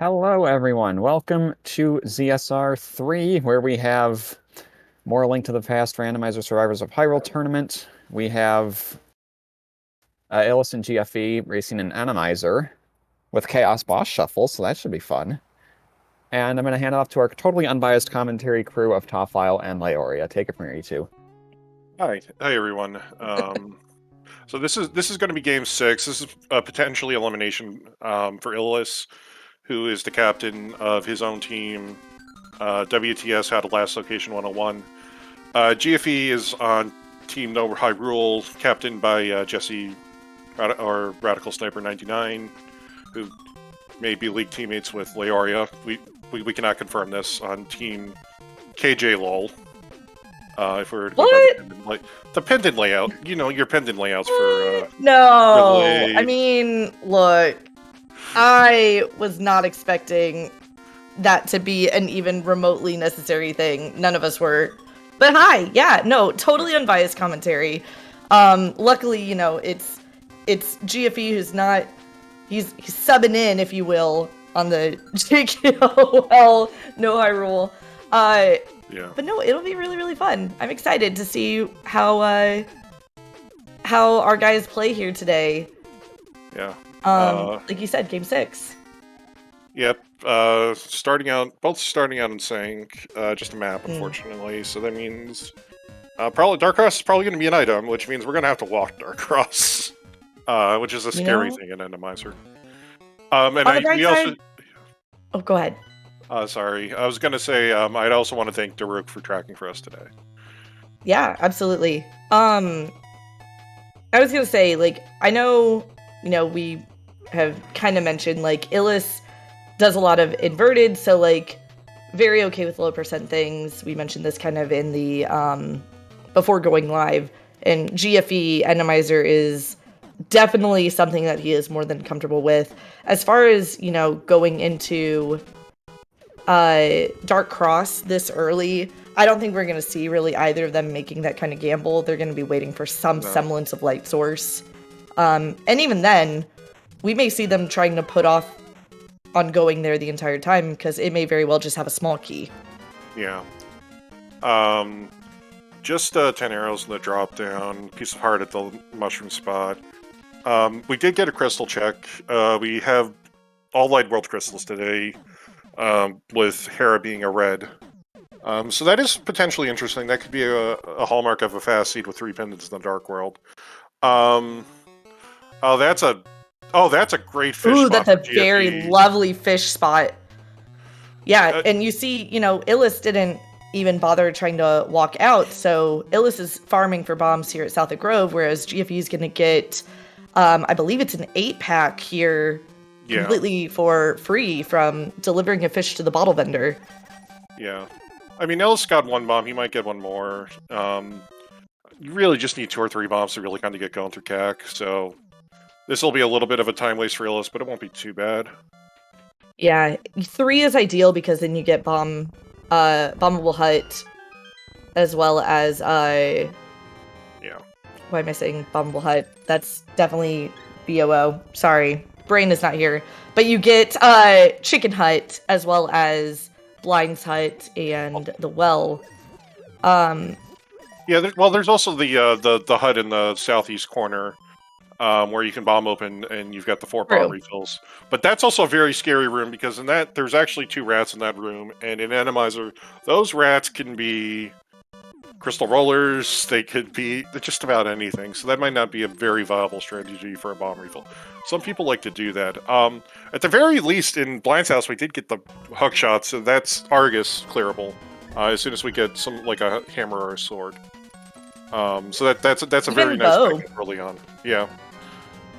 Hello, everyone. Welcome to ZSR 3, where we have more Link to the Past Randomizer Survivors of Hyrule tournament. We have Illus and GFE racing an Enemizer with Chaos Boss Shuffle, so that should be fun. And I'm going to hand it off to our totally unbiased commentary crew of Topfile and Leoria. Take it from here, you two. Hi everyone. So this is going to be Game 6. This is potentially elimination for Illus, who is the captain of his own team. WTS had a last location 101. GFE is on Team No Hyrule, captained by Jesse or Radical Sniper 99, who may be league teammates with Leoria. We cannot confirm this on Team KJ LOL. If we were to go by the pendant layout, you know, your pendant layouts for no. for I mean, look, I was not expecting that to be an even remotely necessary thing. None of us were. But hi, yeah, no, totally unbiased commentary. Luckily, you know, it's GFE who's not, he's subbing in, if you will, on the JKOL No Hyrule. Yeah. But no, it'll be really, really fun. I'm excited to see how our guys play here today. Yeah. Like you said, Game 6. Yep. Both starting out in sync. Just a map, unfortunately. So that means probably Dark Cross is probably going to be an item, which means we're going to have to walk Dark Cross, which is a scary thing in Enemizer. Oh, go ahead. Sorry, I was going to say I'd also want to thank Daruk for tracking for us today. Yeah, absolutely. I was going to say, like, I know, you know, we have kind of mentioned, like, Illus does a lot of inverted, so, like, very okay with low percent things. We mentioned this kind of in the, before going live, and GFE Enemizer is definitely something that he is more than comfortable with. As far as, you know, going into Dark Cross this early, I don't think we're going to see really either of them making that kind of gamble. They're going to be waiting for some semblance of light source. And even then, we may see them trying to put off on going there the entire time, because it may very well just have a small key. Yeah. Just 10 arrows in the drop down, piece of heart at the mushroom spot. We did get a crystal check. We have all light world crystals today, with Hera being a red. So that is potentially interesting. That could be a hallmark of a fast seed with 3 pendants in the Dark World. That's a great fish Ooh, spot. that's a very lovely fish spot. Yeah, and you see, you know, Illus didn't even bother trying to walk out, so Illus is farming for bombs here at South of Grove, whereas GFE is going to get, I believe it's an 8-pack here, completely for free from delivering a fish to the bottle vendor. Yeah. I mean, Illus got 1 bomb, he might get 1 more. You really just need 2 or 3 bombs to really kind of get going through CAC, so this will be a little bit of a time waste for Illus, but it won't be too bad. Yeah, 3 is ideal because then you get bombable hut, as well as yeah. Why am I saying bombable hut? That's definitely BOO. Sorry, brain is not here. But you get chicken hut as well as blinds hut and the well. Yeah, there's also the hut in the southeast corner, where you can bomb open and you've got the 4 bomb refills. But that's also a very scary room, because in that there's actually 2 rats in that room, and in Enemizer, those rats can be crystal rollers, they could be just about anything, so that might not be a very viable strategy for a bomb refill. Some people like to do that. At the very least, in Blind's house, we did get the hook shots, so that's Argus clearable, as soon as we get some, like a hammer or a sword. So that's a very nice thing early on. Yeah.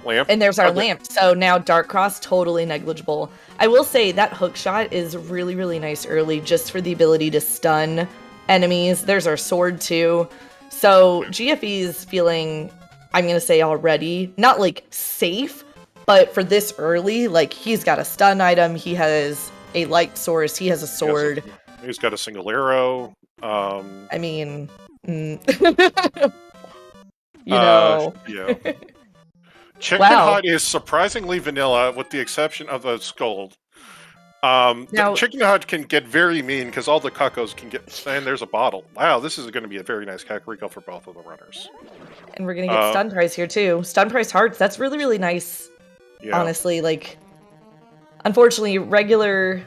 Lamp. And there's our lamp. So now Dark Cross, totally negligible. I will say that hook shot is really, really nice early, just for the ability to stun enemies. There's our sword too. So GFE's feeling, I'm going to say already, not like safe, but for this early, like he's got a stun item, he has a light source, he has a sword. He's got a single arrow. I mean, you know. Yeah. Chicken Hut is surprisingly vanilla, with the exception of the skull. Now- the chicken hut can get very mean because all the cuckoos can get. And there's a bottle. Wow, this is going to be a very nice Kakariko for both of the runners. And we're gonna get stun price here too. Stun price hearts. That's really, really nice. Yeah. Honestly, like, unfortunately, regular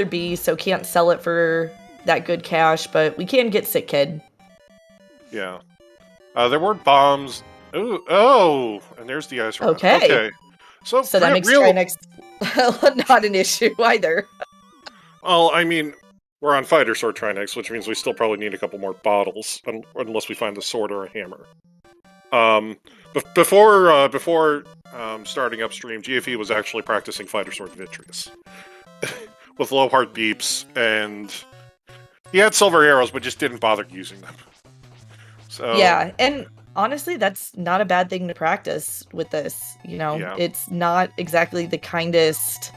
B, so can't sell it for that good cash, but we can get Sick Kid. Yeah. There were bombs. Oh, and there's the ice runner. Okay. So that makes Trinex not an issue either. Well, I mean, we're on Fighter Sword Trinex, which means we still probably need a couple more bottles, unless we find a sword or a hammer. Before starting upstream, GFE was actually practicing Fighter Sword Vitreous with low heart beeps, and he had silver arrows, but just didn't bother using them. So yeah, and honestly, that's not a bad thing to practice with this. You know, it's not exactly the kindest.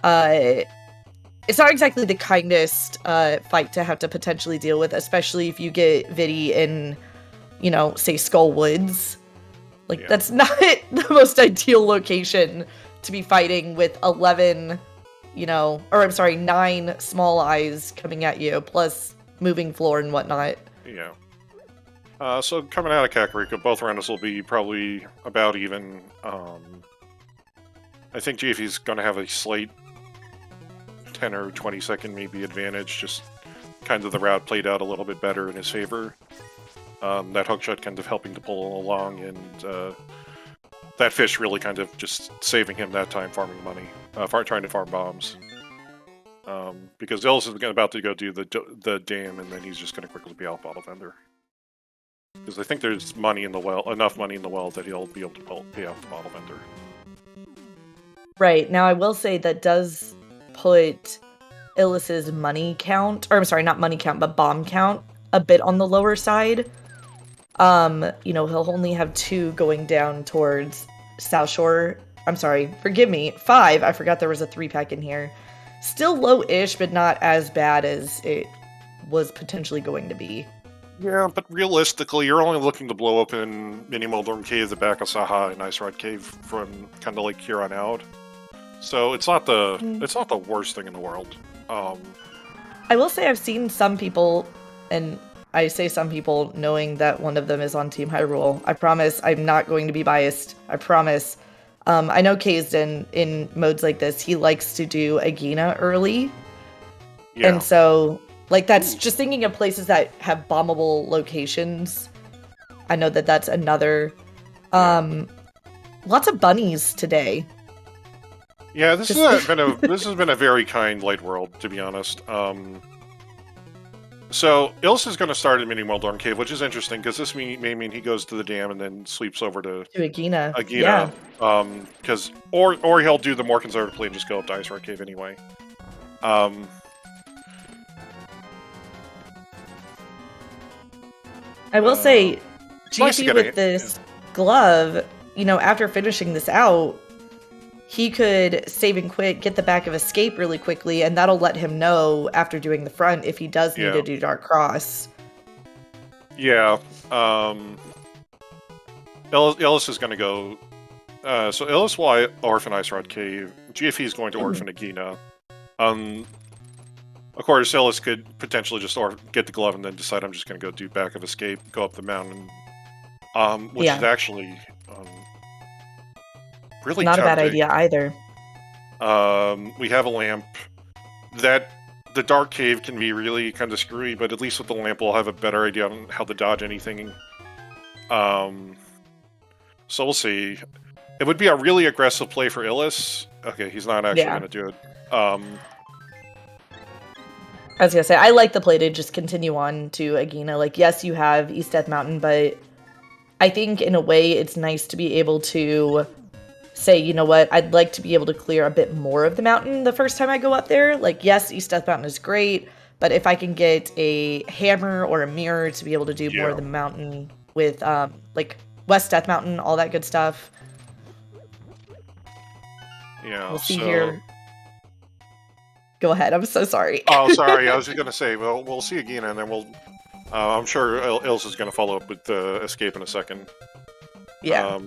It's not exactly the kindest fight to have to potentially deal with, especially if you get Viddy in, you know, say Skull Woods. Like, that's not the most ideal location to be fighting with 11, you know, or I'm sorry, 9 small eyes coming at you, plus moving floor and whatnot. Yeah. So coming out of Kakariko, both rounds will be probably about even. I think GFE's going to have a slight 10 or 20 second maybe advantage, just kind of the route played out a little bit better in his favor. That hookshot kind of helping to pull along, and that fish really kind of just saving him that time farming money, trying to farm bombs. Because Illus is about to go do the dam, and then he's just going to quickly be out bottle vendor. Because I think there's money in the well, enough money in the well that he'll be able to pay off the bottle vendor. Right. Now, I will say that does put Illus's money count, or I'm sorry, not money count, but bomb count, a bit on the lower side. You know, he'll only have 2 going down towards South Shore. I'm sorry, forgive me, 5. I forgot there was a 3-pack in here. Still low-ish, but not as bad as it was potentially going to be. Yeah, but realistically, you're only looking to blow open Mini Moldorm Cave, the back of Saha, and Ice Rod Cave from kind of like here on out. So it's not the worst thing in the world. I will say I've seen some people, and I say some people knowing that one of them is on Team Hyrule. I promise I'm not going to be biased. I promise. I know Kazdin, in modes like this, he likes to do Agina early. Yeah. And so, like, that's just thinking of places that have bombable locations. I know that that's another. Lots of bunnies today. Yeah, this has been a very kind light world, to be honest. So Illus is going to start in Mini Moldorm Cave, which is interesting because this may mean he goes to the dam and then sweeps over to Agina. Yeah. Because or he'll do the more conservative play and just go up to Ice Rock Cave anyway. I will say, GFE with this glove, you know, after finishing this out, he could save and quit, get the back of escape really quickly, and that'll let him know after doing the front if he does need to do Dark Cross. Yeah. Illus is going to go. So Illus will orphan Ice Rod Cave. GFE is going to orphan Agina. Of course, Illus could potentially just get the glove and then decide I'm just going to go do back of escape, go up the mountain, which is actually really not tempting. A bad idea either. We have a lamp. That the dark cave can be really kind of screwy, but at least with the lamp, we'll have a better idea on how to dodge anything. So we'll see. It would be a really aggressive play for Illus. Okay, he's not actually going to do it. I was going to say, I like the play to just continue on to Agina. Like, yes, you have East Death Mountain, but I think in a way it's nice to be able to say, you know what, I'd like to be able to clear a bit more of the mountain the first time I go up there. Like, yes, East Death Mountain is great, but if I can get a hammer or a mirror to be able to do more of the mountain with, like, West Death Mountain, all that good stuff. Yeah, we'll see here. Go ahead, I'm so sorry. Oh, sorry, I was just going to say, well, we'll see Agina, and then we'll, I'm sure Illus is going to follow up with Escape in a second. Yeah.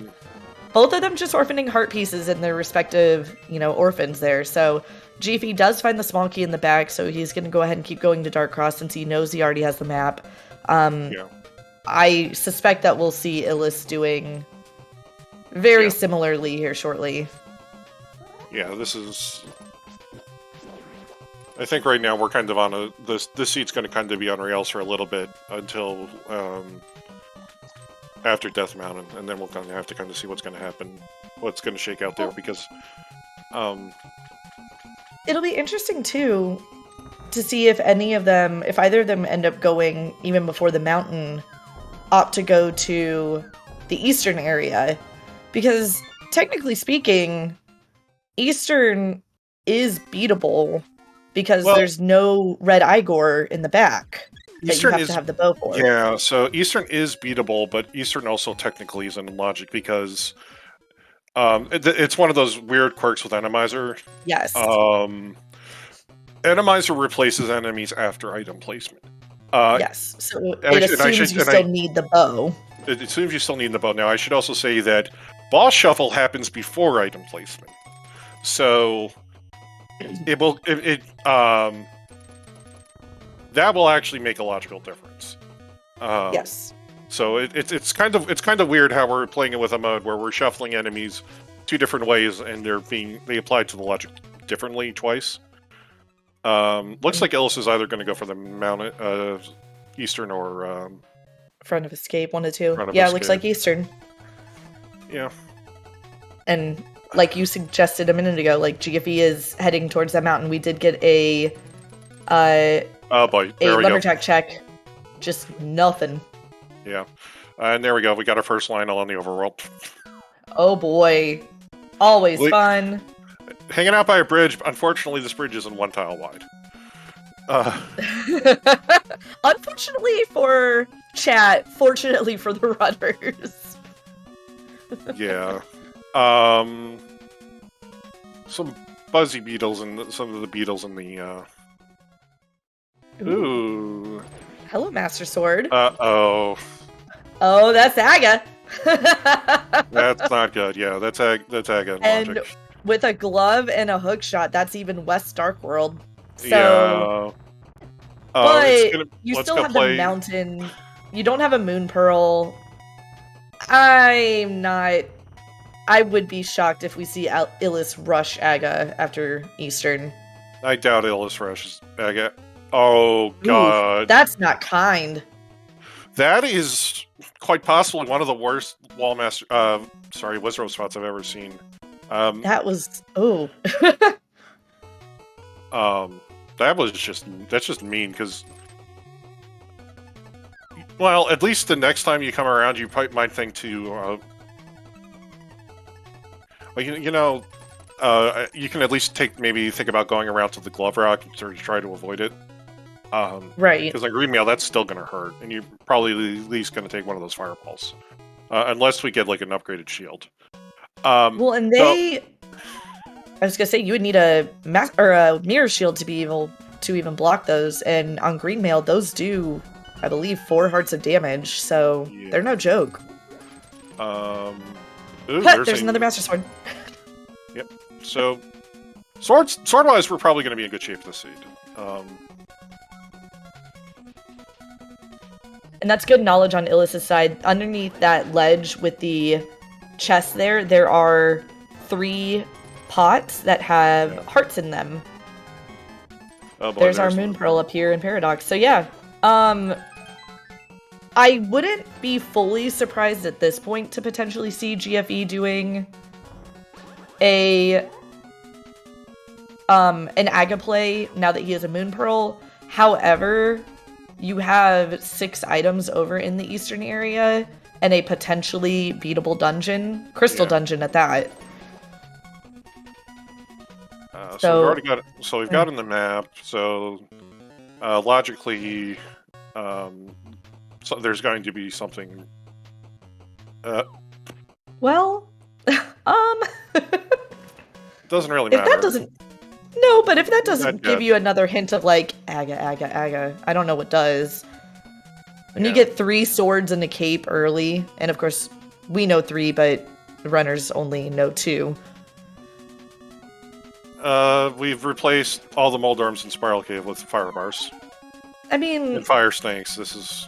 both of them just orphaning heart pieces in their respective, orphans there. So GFE does find the small key in the back, so he's going to go ahead and keep going to Dark Cross since he knows he already has the map. I suspect that we'll see Illus doing very similarly here shortly. Yeah, this is... I think right now we're kind of on this seat's going to kind of be on rails for a little bit until after Death Mountain, and then we'll kind of have to kind of see what's going to happen, what's going to shake out there, because it'll be interesting too to see if either of them end up going even before the mountain, opt to go to the eastern area, because technically speaking, Eastern is beatable because there's no red Igor in the back that you have to have the bow for. Yeah, so Eastern is beatable, but Eastern also technically isn't in logic because it's one of those weird quirks with Enemizer. Yes. Enemizer replaces enemies after item placement. Yes, so it assumes you still need the bow. It assumes you still need the bow. Now, I should also say that boss shuffle happens before item placement. So that will actually make a logical difference. Yes. So it's kind of weird how we're playing it with a mode where we're shuffling enemies two different ways and they apply to the logic differently twice. Looks like Illus is either going to go for the mountain, Eastern or Front of Escape, 1 to 2. Yeah, it looks like Eastern. Yeah. And like you suggested a minute ago, like GFE is heading towards that mountain. We did get a lumberjack check. Just nothing. Yeah. And there we go. We got our first line on the overworld. Oh boy. Always fun. Hanging out by a bridge. Unfortunately, this bridge isn't 1 tile wide. Unfortunately for chat, fortunately for the runners. Yeah. Some buzzy beetles and some of the beetles in the Ooh. Hello, Master Sword. Uh-oh. Oh, that's Aga. That's not good. Yeah, that's Aga and logic. With a glove and a hook shot, that's even West Dark World. So, yeah. But you still have the mountain. You don't have a Moon Pearl. I would be shocked if we see Illus rush Aga after Eastern. I doubt Illus rushes Aga. Oh, God. Ooh, that's not kind. That is quite possibly one of the worst Wizrow spots I've ever seen. That was... Oh. That's just mean, because... Well, at least the next time you come around, you might think to... you can at least think about going around to the Glove Rock to try to avoid it. Right. Because like Green Mail, that's still going to hurt, and you're probably at least going to take one of those fireballs, unless we get like an upgraded shield. Well, and I was gonna say you would need a mirror shield to be able to even block those, and on Green Mail, those do, I believe, 4 hearts of damage, so they're no joke. There's another Master Sword. Yep. So, sword-wise, we're probably going to be in good shape this seed. And that's good knowledge on Illus's side. Underneath that ledge with the chest there are 3 pots that have hearts in them. Oh boy, there's our Moon Pearl up here in Paradox. So yeah, I wouldn't be fully surprised at this point to potentially see GFE doing an Aga play now that he has a Moon Pearl. However, you have 6 items over in the eastern area and a potentially beatable dungeon, crystal dungeon at that. So we've got in the map. So logically, so there's going to be something. Well, doesn't really matter. If that doesn't. No, but if that doesn't give you another hint of like Aga, I don't know what does. When you get 3 swords and a cape early, and of course we know 3, but runners only know 2. We've replaced all the Moldorms in Spiral Cave with fire bars. I mean... And fire snakes. This is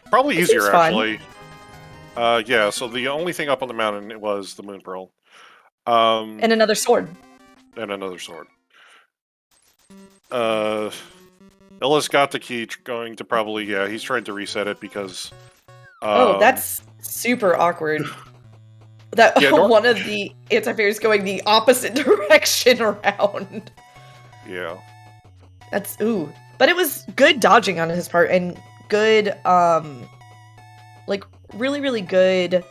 probably It easier, seems fun. actually. Yeah, so the only thing up on the mountain was the Moon Pearl. And another sword. And another sword. Illus got the key, going to probably... Yeah, he's trying to reset it because... oh, that's super awkward. That Yeah, one of the anti-fairy is going the opposite direction around. Yeah. That's ooh. But it was good dodging on his part and good like really, really good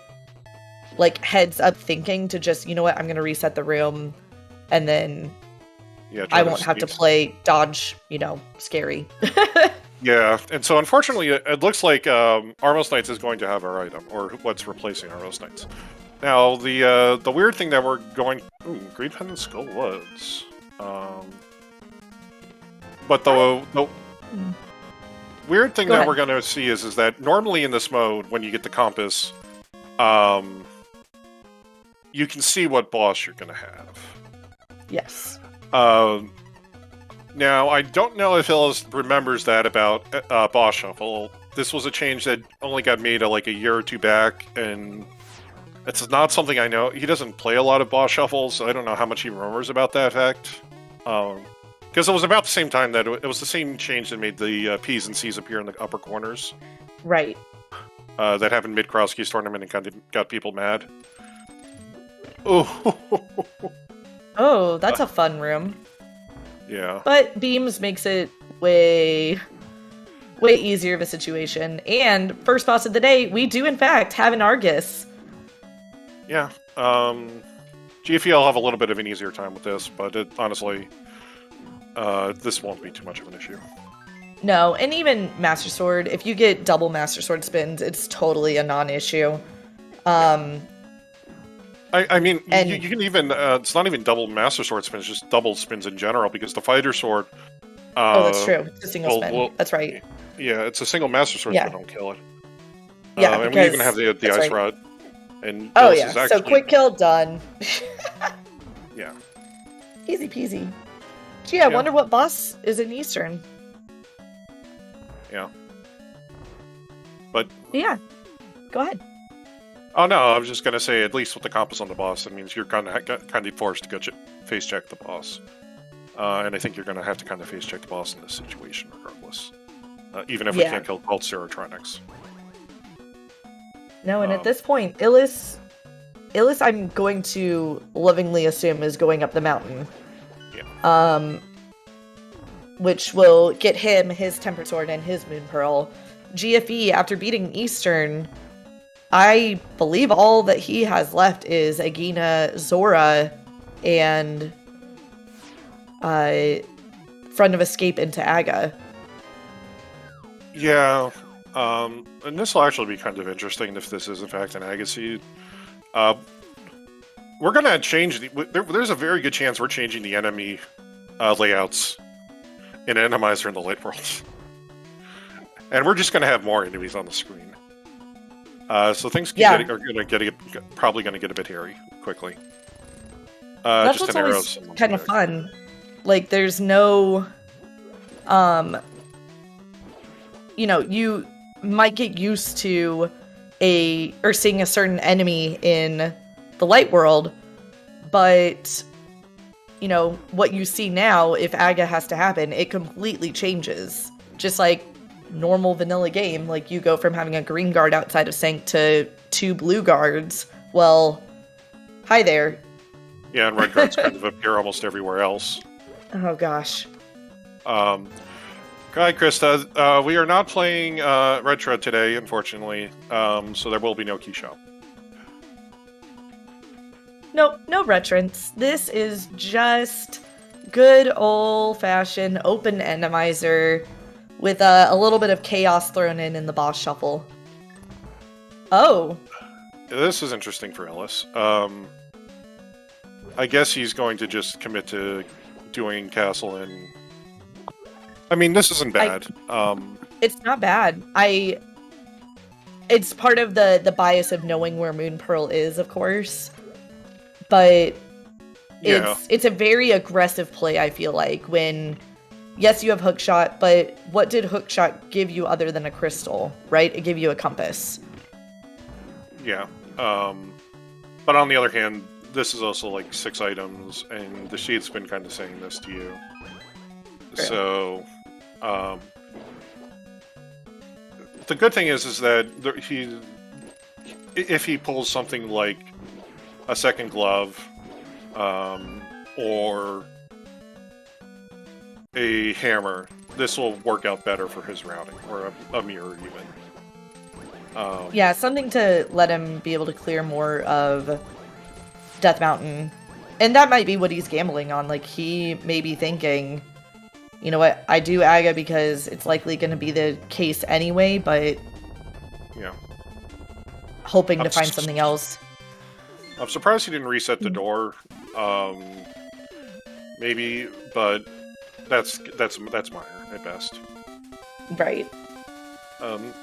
like heads up thinking to just, you know what, I'm gonna reset the room and then I won't have to play dodge, you know, scary. Yeah, and so unfortunately it looks like Armos Knights is going to have our item, or what's replacing Armos Knights. Now, the weird thing that we're going... Ooh, Green Pendant Skull Woods. But the weird thing that we're going to see is that normally in this mode, when you get the compass, you can see what boss you're going to have. Yes. Now, I don't know if Illus remembers that about boss shuffle. This was a change that only got made like a year or 2 back, and... It's not something I know. He doesn't play a lot of boss shuffles, so I don't know how much he remembers about that fact. Because it was about the same time that it was the same change that made the P's and C's appear in the upper corners. Right. That happened mid-Cross Keys tournament and kind of got people mad. Oh. Oh, that's a fun room. Yeah. But Beams makes it way easier of a situation. And first boss of the day, we do in fact have an Argus. Yeah, GFE will have a little bit of an easier time with this, but honestly, this won't be too much of an issue. No, and even Master Sword, if you get double Master Sword spins, it's totally a non-issue. I mean, you can even, it's not even double Master Sword spins, just double spins in general, because the Fighter Sword... oh, that's true. It's a single spin. That's right. Yeah, it's a single Master Sword spin, don't kill it. Yeah, and we even have the Ice Rod. And oh yeah, actually... so quick kill, done. Yeah. Easy peasy. Gee, I wonder what boss is in Eastern. Yeah. But... Yeah. Go ahead. Oh no, I was just gonna say, at least with the compass on the boss, that means you're kind of forced to go face check the boss. And I think you're gonna have to kind of face check the boss in this situation regardless. Even if we can't kill both Serotronics. No, and at this point, Illus, I'm going to lovingly assume is going up the mountain. Yeah. Which will get him his Tempered Sword and his Moon Pearl. GFE, after beating Eastern, I believe all that he has left is Agina, Zora, and Friend of Escape into Aga. Yeah. And this will actually be kind of interesting if this is in fact an Agaseed. We're gonna change there's a very good chance we're changing the enemy layouts in Enemizer in the Light World. And we're just gonna have more enemies on the screen. So things are probably gonna get a bit hairy quickly. That's just what's always kind of fun. Like there's no you know, you might get used to seeing a certain enemy in the Light World, but you know, what you see now, if Aga has to happen, it completely changes. Just like normal vanilla game, like you go from having a green guard outside of Sanct to 2 blue guards. Well, hi there. Yeah, and red guards kind of appear almost everywhere else. Oh gosh. Hi, Krista. We are not playing Retro today, unfortunately, so there will be no key shop. Nope, no retrants. This is just good old-fashioned open Enemizer with a little bit of chaos thrown in the boss shuffle. Oh. This is interesting for Illus. I guess he's going to just commit to doing Castle and... I mean, this isn't bad. It's not bad. it's part of the bias of knowing where Moon Pearl is, of course. But it's a very aggressive play, I feel like, when, yes, you have Hookshot, but what did Hookshot give you other than a crystal, right? It gave you a compass. Yeah. But on the other hand, this is also like 6 items, and the sheet's been kind of saying this to you. True. So, the good thing is that if he pulls something like a second glove, or a hammer, this will work out better for his routing, or a mirror even. Yeah, something to let him be able to clear more of Death Mountain. And that might be what he's gambling on. Like, he may be thinking, you know what, I do Aga because it's likely going to be the case anyway, but yeah, hoping to find something else. I'm surprised he didn't reset the door. Maybe, but that's minor at best. Right.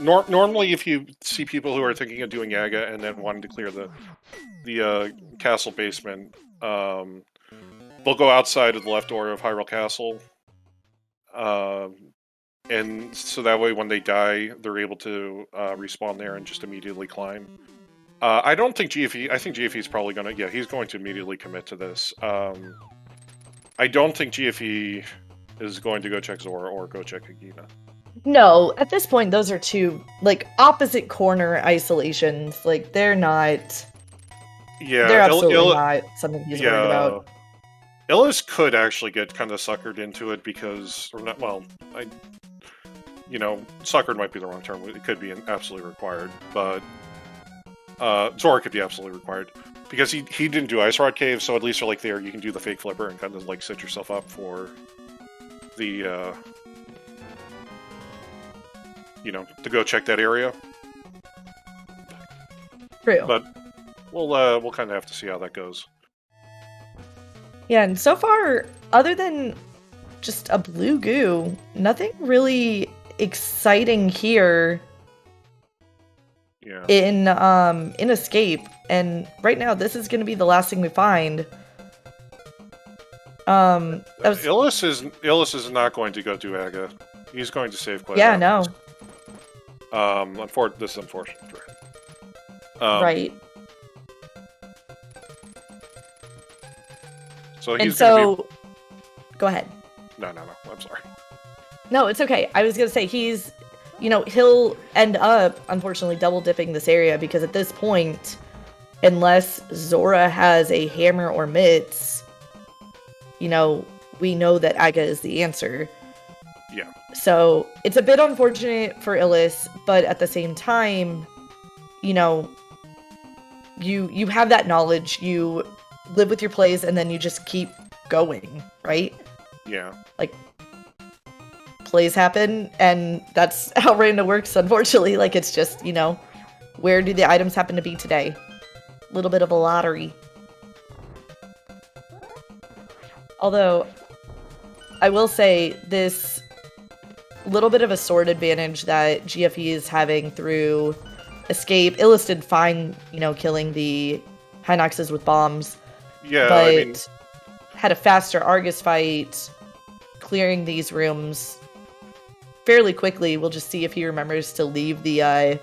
Normally, if you see people who are thinking of doing Aga and then wanting to clear the castle basement, they'll go outside of the left door of Hyrule Castle, and so that way when they die, they're able to respawn there and just immediately climb. I don't think GFE... I think GFE is probably going to... Yeah, he's going to immediately commit to this. I don't think GFE is going to go check Zora or go check Hagina. No, at this point, those are two, like, opposite corner isolations. Like, they're not... Yeah, they're absolutely not something he's worried about. Illus could actually get kind of suckered into it because... Or not, well, suckered might be the wrong term. It could be absolutely required, but... Zora could be absolutely required. Because he didn't do Ice Rod Cave, so at least like there you can do the fake flipper and kind of like set yourself up for the to go check that area. True. But we'll kind of have to see how that goes. Yeah, and so far, other than just a blue goo, nothing really exciting here. Yeah. In Escape, and right now this is going to be the last thing we find. Illus is not going to go do Aga. He's going to save quite. Yeah, no. This is unfortunate for him. Right. So he's go ahead. No. I'm sorry. No, it's okay. I was going to say he'll end up, unfortunately, double-dipping this area, because at this point, unless Zora has a hammer or mitts, we know that Aga is the answer. Yeah. So, it's a bit unfortunate for Illus, but at the same time, you have that knowledge, you live with your plays, and then you just keep going, right? Yeah. Like, plays happen, and that's how random works, unfortunately. Like, it's just, where do the items happen to be today? A little bit of a lottery. Although, I will say, this little bit of a sword advantage that GFE is having through Escape, Illus did fine, killing the Hinoxes with bombs. Yeah, but had a faster Argus fight, clearing these rooms fairly quickly. We'll just see if he remembers to leave the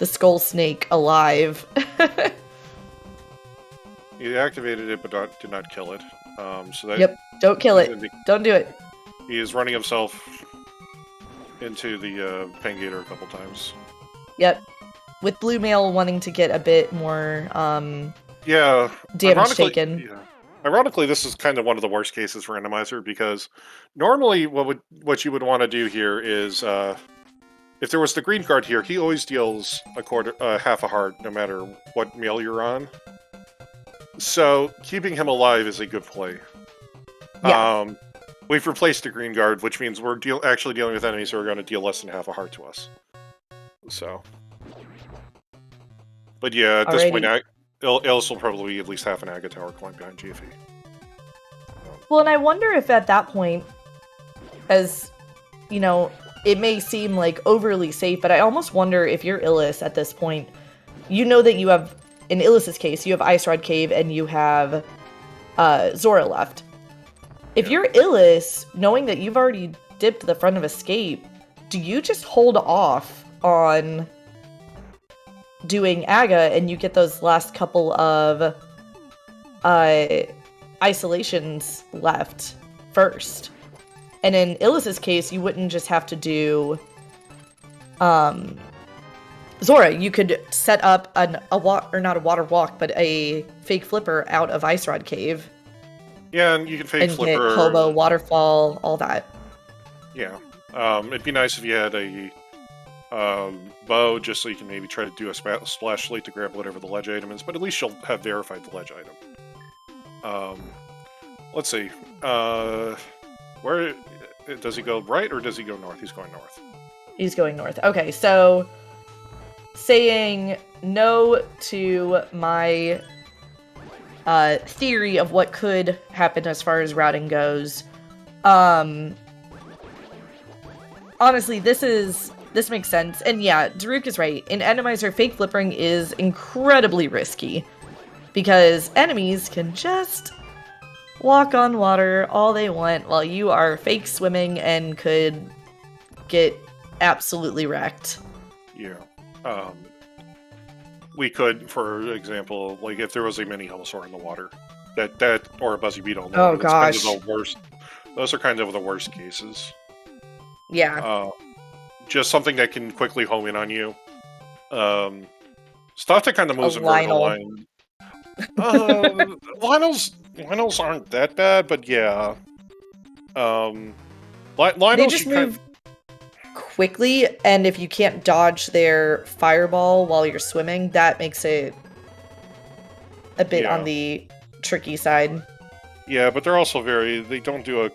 skull snake alive. He activated it, but did not kill it. So that Don't kill it. Don't do it. He is running himself into the Pengator a couple times. Yep. With Blue Mail wanting to get a bit more damage taken. Yeah. Ironically, this is kind of one of the worst cases for Enemizer, because normally what you would want to do here is, if there was the green card here, he always deals half a heart no matter what mail you're on. So keeping him alive is a good play. Yeah. We've replaced the green guard, which means we're actually dealing with enemies who are going to deal less than half a heart to us. So, but yeah, at this point, Illus will probably be at least half an Aga Tower climb behind GFE. Well, and I wonder if at that point, as it may seem like overly safe, but I almost wonder if you're Illus at this point, you know that you have, in Illus's case, you have Ice Rod Cave and you have Zora left. If you're Illus, knowing that you've already dipped the front of Escape, do you just hold off on doing Aga and you get those last couple of isolations left first? And in Illus's case, you wouldn't just have to do Zora. You could set up not a water walk, but a fake flipper out of Ice Rod Cave. Yeah, and you can fake and flipper. Get Hobo, waterfall, all that. Yeah. It'd be nice if you had a bow, just so you can maybe try to do a splash slate to grab whatever the ledge item is, but at least you'll have verified the ledge item. Let's see. Where does he go, right or does he go north? He's going north. He's going north. Okay, so saying no to my theory of what could happen as far as routing goes. Honestly, this makes sense. And yeah, Daruk is right. In Enemizer, fake flippering is incredibly risky because enemies can just walk on water all they want while you are fake swimming and could get absolutely wrecked. Yeah. We could, for example, like if there was a mini Helmasaur in the water, that or a Buzzy Beetle in the water, gosh. Kind of the worst. Those are kind of the worst cases. Yeah. Just something that can quickly home in on you. Stuff that kind of moves in vertical line. Lionels aren't that bad, but yeah. Lionels they just move quickly, and if you can't dodge their fireball while you're swimming, that makes it a bit on the tricky side. Yeah, but they're also they don't do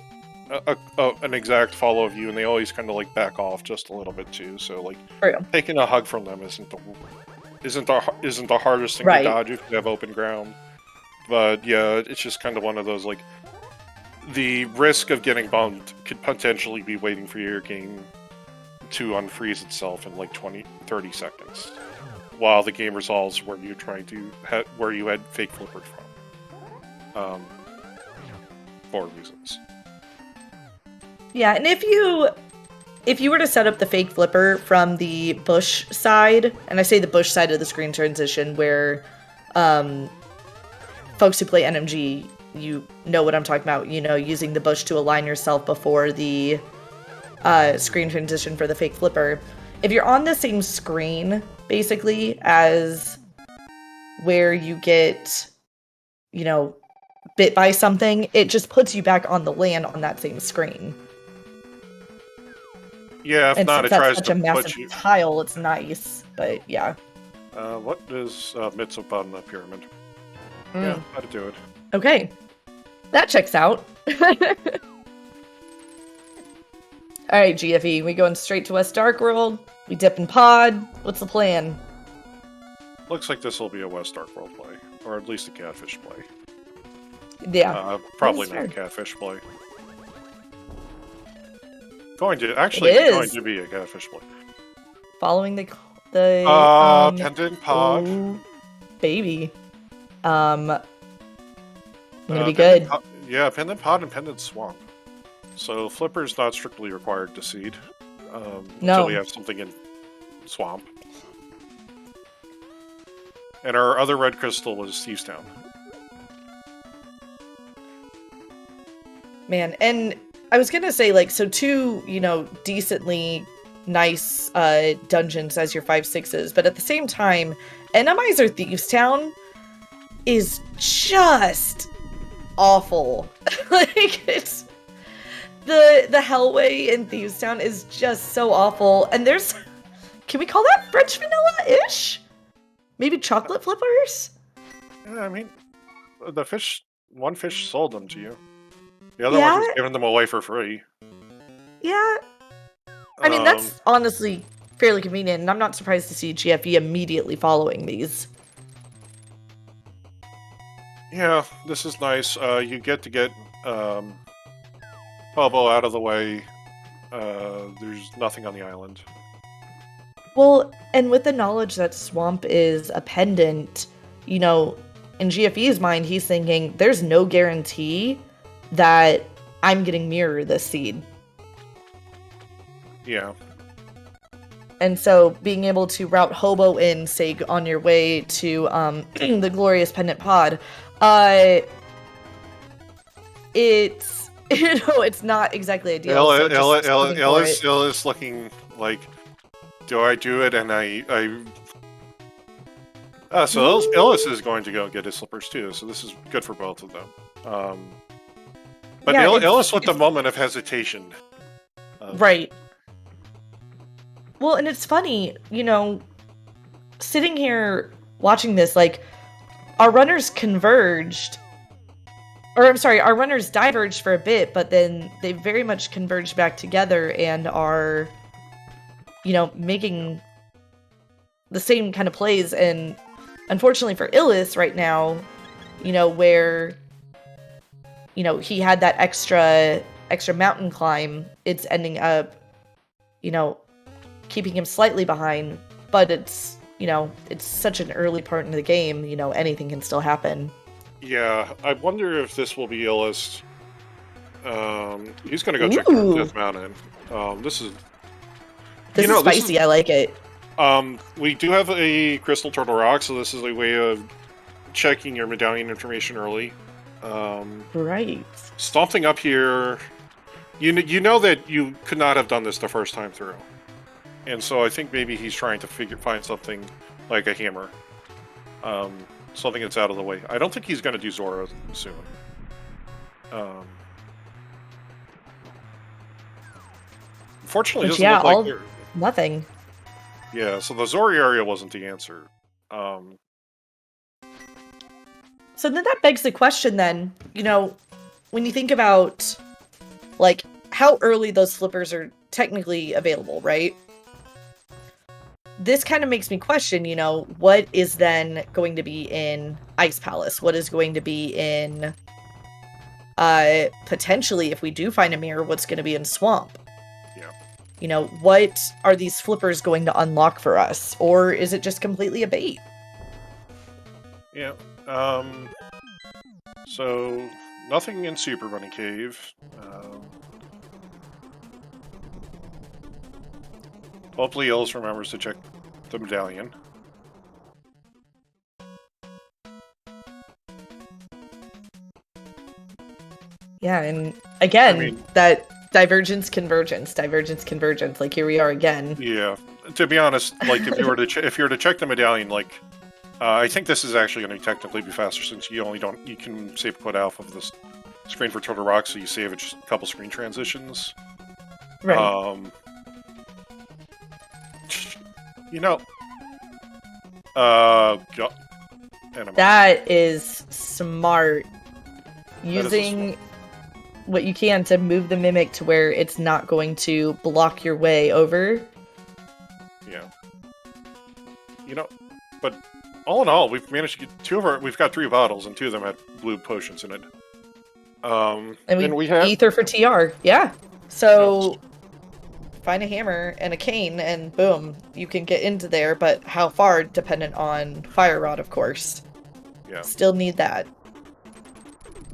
an exact follow of you, and they always kind of like back off just a little bit too. So like taking a hug from them isn't the hardest thing to dodge if you have open ground. But yeah, it's just kind of one of those, like, the risk of getting bumped could potentially be waiting for your game to unfreeze itself in like 20-30 seconds, while the game resolves where you're trying to where you had fake flippered from, for reasons. Yeah, and if you were to set up the fake flipper from the bush side, and I say the bush side of the screen transition, where folks who play NMG, you know what I'm talking about, using the bush to align yourself before the screen transition for the fake flipper. If you're on the same screen, basically, as where you get, bit by something, it just puts you back on the land on that same screen. Yeah, if and not, it that's tries such to a massive put you... tile, it's nice, but yeah. What is Mitsupon in the pyramid? Yeah, how to do it. Okay. That checks out. Alright, GFE, we going straight to West Dark World? We dip in pod? What's the plan? Looks like this will be a West Dark World play, or at least a Catfish play. Yeah. Probably not a Catfish play. Going to be a Catfish play. Following the Pendant Pod. Oh, baby. Gonna be good. Pendant Pod and Pendant Swamp. So Flipper's not strictly required to seed. Until we have something in Swamp. And our other red crystal is Thieves Town. Man, and I was gonna say, like, so two, decently nice dungeons as your 5/6s, but at the same time, Enemizer Thieves Town is just awful. Like, it's the Hellway in Thieves Town is just so awful. And can we call that French vanilla-ish? Maybe chocolate flippers? Yeah, I mean, one fish sold them to you. The other one was giving them away for free. Yeah. I mean, that's honestly fairly convenient, and I'm not surprised to see GFE immediately following these. Yeah, this is nice. You get Hobo out of the way There's nothing on the island. Well, and with the knowledge that Swamp is a pendant, you know, in GFE's mind, he's thinking there's no guarantee that I'm getting Mirror this seed. Yeah. And so being able to route Hobo in, say, on your way to the Glorious Pendant Pod, it's, you know, it's not exactly ideal. Ellis looking like, do I do it? And so Illus is going to go get his slippers too, so this is good for both of them. But yeah, Illus with the moment of hesitation. Right. Well, and it's funny, you know, sitting here watching this, like, our runners converged, or I'm sorry, our runners diverged for a bit, but then they very much converged back together and are, you know, making the same kind of plays. And unfortunately for Illus right now, you know, where, you know, he had that extra mountain climb, it's ending up, you know, keeping him slightly behind, but it's, you know, it's such an early part in the game, you know, anything can still happen. Yeah, I wonder if this will be Illus. He's gonna go check the Death Mountain. This is spicy. I like it. We do have a Crystal Turtle Rock, so this is a way of checking your medallion information early. Right. Something up here. You know that you could not have done this the first time through. And so I think maybe he's trying to find something like a hammer. Something that's out of the way. I don't think he's going to do Zora soon. Unfortunately, it doesn't look like nothing. Yeah, so the Zora area wasn't the answer. So then that begs the question then, you know, when you think about, like, how early those slippers are technically available, right? This kind of makes me question, you know, what is then going to be in Ice Palace? What is going to be in, potentially, if we do find a mirror, what's going to be in Swamp? Yeah. You know, what are these flippers going to unlock for us? Or is it just completely a bait? Yeah. So, nothing in Super Bunny Cave. Hopefully Illus remembers to check the medallion. Yeah, and again, that divergence, convergence. Like, here we are again. Yeah. To be honest, like, if you were to check the medallion, like, I think this is actually going to technically be faster since you can save quad alpha of this screen for Turtle Rock, so you save just a couple screen transitions. Right. You know, that is smart. Using what you can to move the Mimic to where it's not going to block your way over. Yeah. You know, but all in all, we've managed to get we've got 3 bottles, and 2 of them had blue potions in it. And we have ether for TR. Yeah. So find a hammer and a cane, and boom, you can get into there. But how far, dependent on Fire Rod, of course. Yeah. Still need that.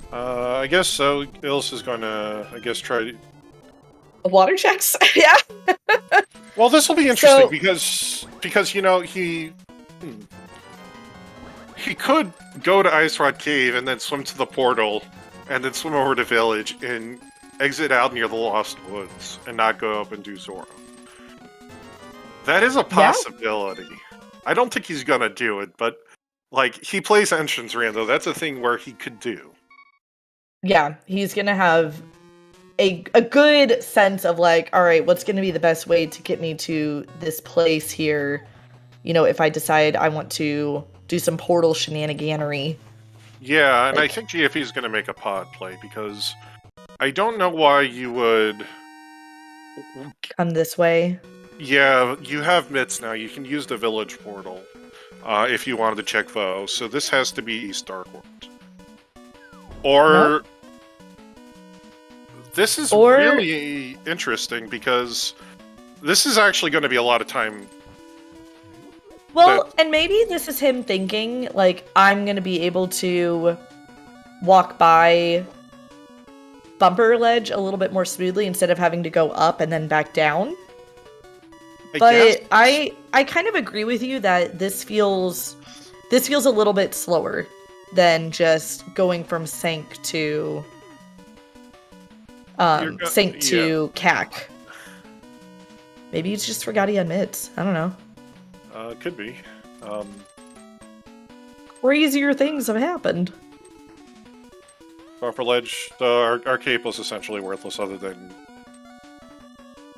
I guess so. Illus is going to, try water checks. Yeah. Well, this will be interesting because you know he could go to Ice Rod Cave and then swim to the portal, and then swim over to Village and exit out near the Lost Woods and not go up and do Zora. That is a possibility. Yeah. I don't think he's gonna do it, but like, he plays Entrance Rando. That's a thing where he could do. Yeah, he's gonna have a good sense of, like, all right, what's gonna be the best way to get me to this place here, you know, if I decide I want to do some portal shenaniganery. Yeah, and I think GFE is gonna make a pod play, because I don't know why you would come this way. Yeah, you have Mitts now. You can use the Village portal if you wanted to check Vo. So this has to be East Darkwood. Or This is really interesting because this is actually going to be a lot of time. Well, and maybe this is him thinking, like, I'm going to be able to walk by bumper ledge a little bit more smoothly instead of having to go up and then back down. I kind of agree with you that this feels a little bit slower than just going from Sank to CAC. Maybe he's just forgot he had mids. I don't know. Could be. Crazier things have happened. Bumper ledge, our cape was essentially worthless other than...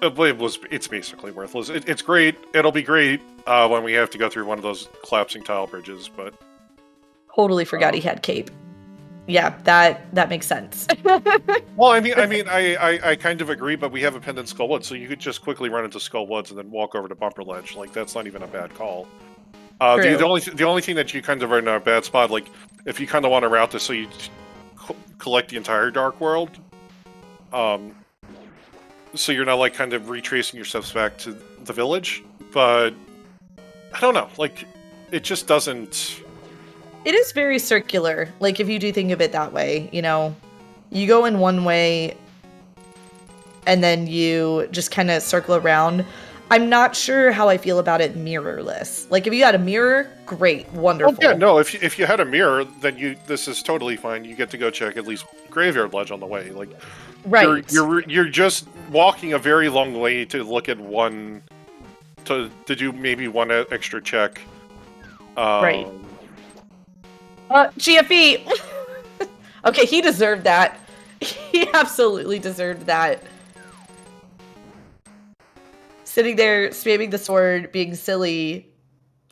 It's basically worthless. It's great. It'll be great when we have to go through one of those collapsing tile bridges, but... Totally forgot he had cape. Yeah, that makes sense. Well, I mean, I kind of agree, but we have a pendant Skullwood, so you could just quickly run into Skullwoods and then walk over to Bumper Ledge. Like, that's not even a bad call. The only thing that you kind of are in a bad spot, like, if you kind of want to route this so you collect the entire Dark World, so you're not, like, kind of retracing your steps back to the village, but I don't know, like, it just doesn't... It is very circular, like, if you do think of it that way, you know? You go in one way, and then you just kind of circle around. I'm not sure how I feel about it mirrorless. Like, if you had a mirror, great, wonderful. Oh, yeah, no, if you had a mirror, then this is totally fine. You get to go check at least Graveyard Ledge on the way. Like, right. You're just walking a very long way to look at one, to do maybe one extra check. Right. GFE! Okay, he deserved that. He absolutely deserved that. Sitting there, spamming the sword, being silly,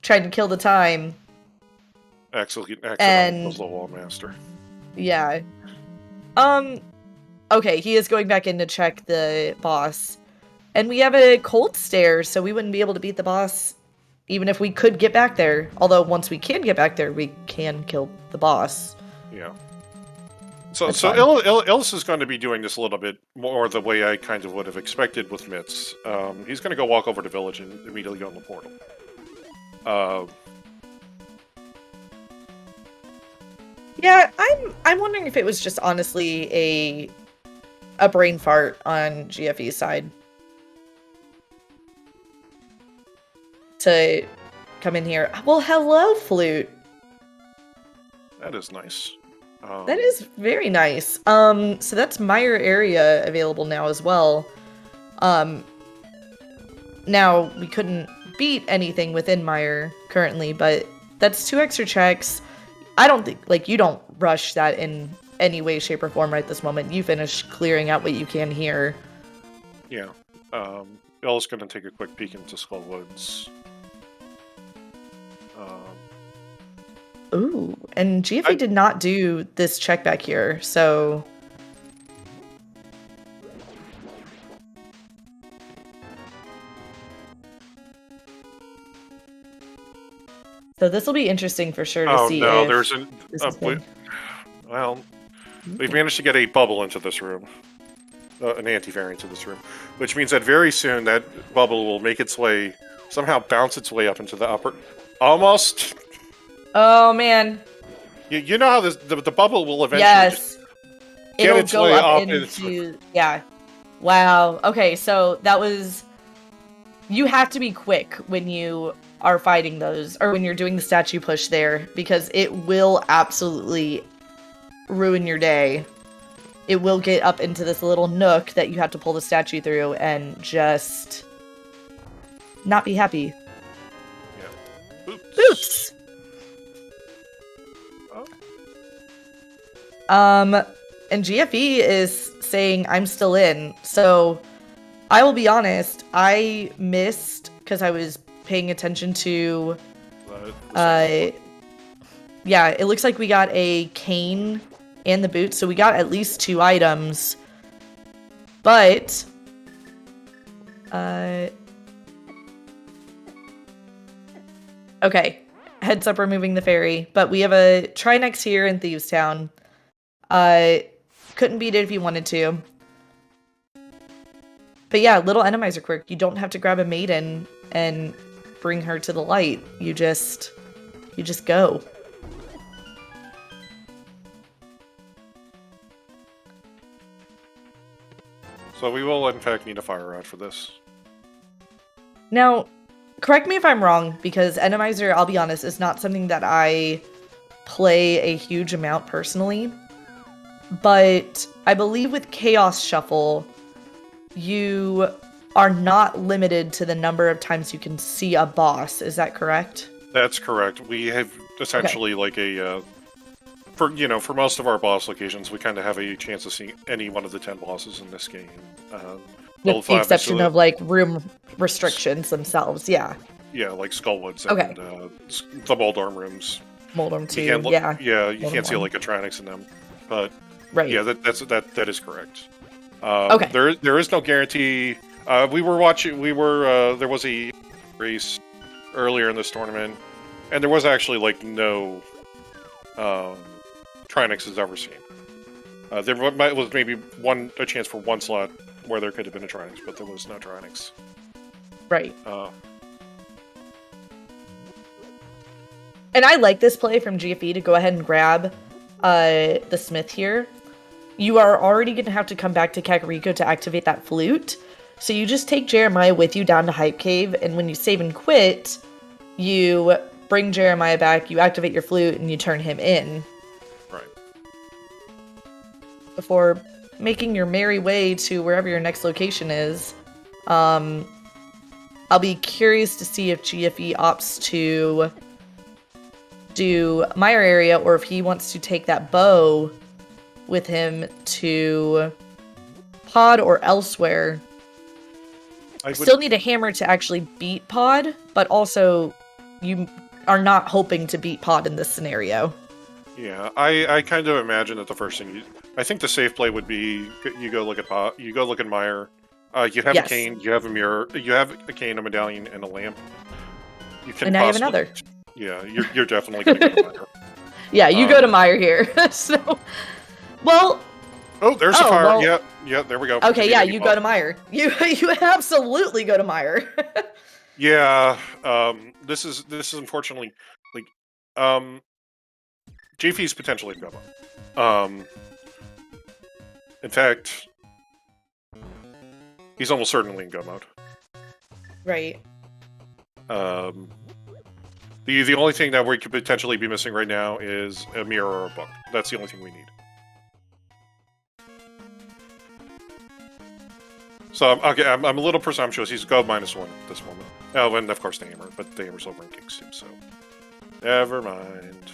trying to kill the time. Excellent was the Wall Master. Yeah. Okay, he is going back in to check the boss. And we have a cold stare, so we wouldn't be able to beat the boss even if we could get back there. Although, once we can get back there, we can kill the boss. Yeah. So Illus is going to be doing this a little bit more the way I kind of would have expected with Mitts. He's going to go walk over to Village and immediately go in the portal. Yeah, I'm wondering if it was just honestly a brain fart on GFE's side. To come in here. Well, hello, Flute. That is nice. That is very nice. So that's Mire area available now as well. Now, we couldn't beat anything within Mire currently, but that's 2 extra checks. I don't think, like, you don't rush that in any way, shape, or form right this moment. You finish clearing out what you can here. Yeah. Illus going to take a quick peek into Skullwoods. Ooh, and GFE did not do this check back here, so... So this will be interesting for sure to see. Oh no, there's well, we've managed to get a bubble into this room. An anti-variant to this room. Which means that very soon that bubble will make its way, somehow bounce its way up into the upper... Almost... Oh, man. You know how the bubble will eventually It'll go up into... Yeah. Wow. Okay, so that was... You have to be quick when you are fighting those, or when you're doing the statue push there, because it will absolutely ruin your day. It will get up into this little nook that you have to pull the statue through and just not be happy. Yeah. Oops. And GFE is saying I'm still in, so I will be honest, I missed because I was paying attention to yeah, it looks like we got a cane and the boot, so we got at least 2 items. But okay, heads up, we're moving the ferry, but we have a Trinex here in Thieves Town. Couldn't beat it if you wanted to. But yeah, little Enemizer quirk. You don't have to grab a maiden and bring her to the light. You just go. So we will, in fact, need a fire rod for this. Now, correct me if I'm wrong, because Enemizer, I'll be honest, is not something that I play a huge amount personally. But I believe with Chaos Shuffle, you are not limited to the number of times you can see a boss. Is that correct? That's correct. We have essentially like a... for most of our boss locations, we kind of have a chance of seeing any one of the 10 bosses in this game. With the exception of, like, room restrictions themselves, yeah. Yeah, like Skullwoods and the Moldorm rooms. Moldorm 2, Yeah, you Moldorm can't see, 1. like, Atronics in them. But, right. Yeah, that is correct. Okay. There is no guarantee. There was a race earlier in this tournament, and there was actually, like, no... Trinix has ever seen. There was maybe a chance for one slot where there could have been a Trinix, but there was no Trinix. Right. And I like this play from GFE to go ahead and grab the Smith here. You are already going to have to come back to Kakariko to activate that flute. So you just take Jeremiah with you down to Hype Cave, and when you save and quit, you bring Jeremiah back, you activate your flute, and you turn him in. Right. Before making your merry way to wherever your next location is. I'll be curious to see if GFE opts to do Meyer area, or if he wants to take that bow with him to Pod or elsewhere. I still need a hammer to actually beat Pod, but also you are not hoping to beat Pod in this scenario. Yeah, I kind of imagine that the first thing I think the safe play would be you go look at Pod, you go look at Meyer. You have a cane, you have a mirror, you have a cane, a medallion, and a lamp. You can and now you have another. Yeah, you're definitely going to go to Meyer. Yeah, you go to Meyer here. So, well. Oh, there's a fire. Well, yeah, there we go. Okay, yeah, you go to Meyer. You absolutely go to Meyer. Yeah, this is unfortunately like GFE's potentially in Gummo. In fact, he's almost certainly in go mode. Right. The only thing that we could potentially be missing right now is a mirror or a book. That's the only thing we need. So, okay, I'm a little presumptuous. He's go -1 at this moment. Oh, and of course the hammer, but the hammer's over in King's Tube, so... Never mind.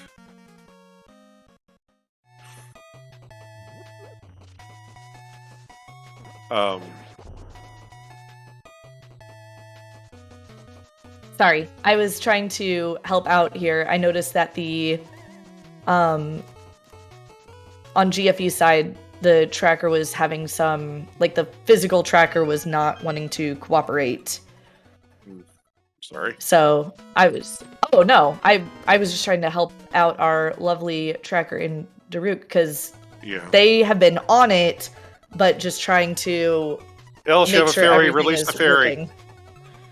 Sorry, I was trying to help out here. I noticed that the... on GFE's side, the tracker was having some, like the physical tracker was not wanting to cooperate. Sorry. So I was, oh no, I was just trying to help out our lovely tracker in Daruk because they have been on it, but just trying to Illus, you have a fairy, release the fairy. Working.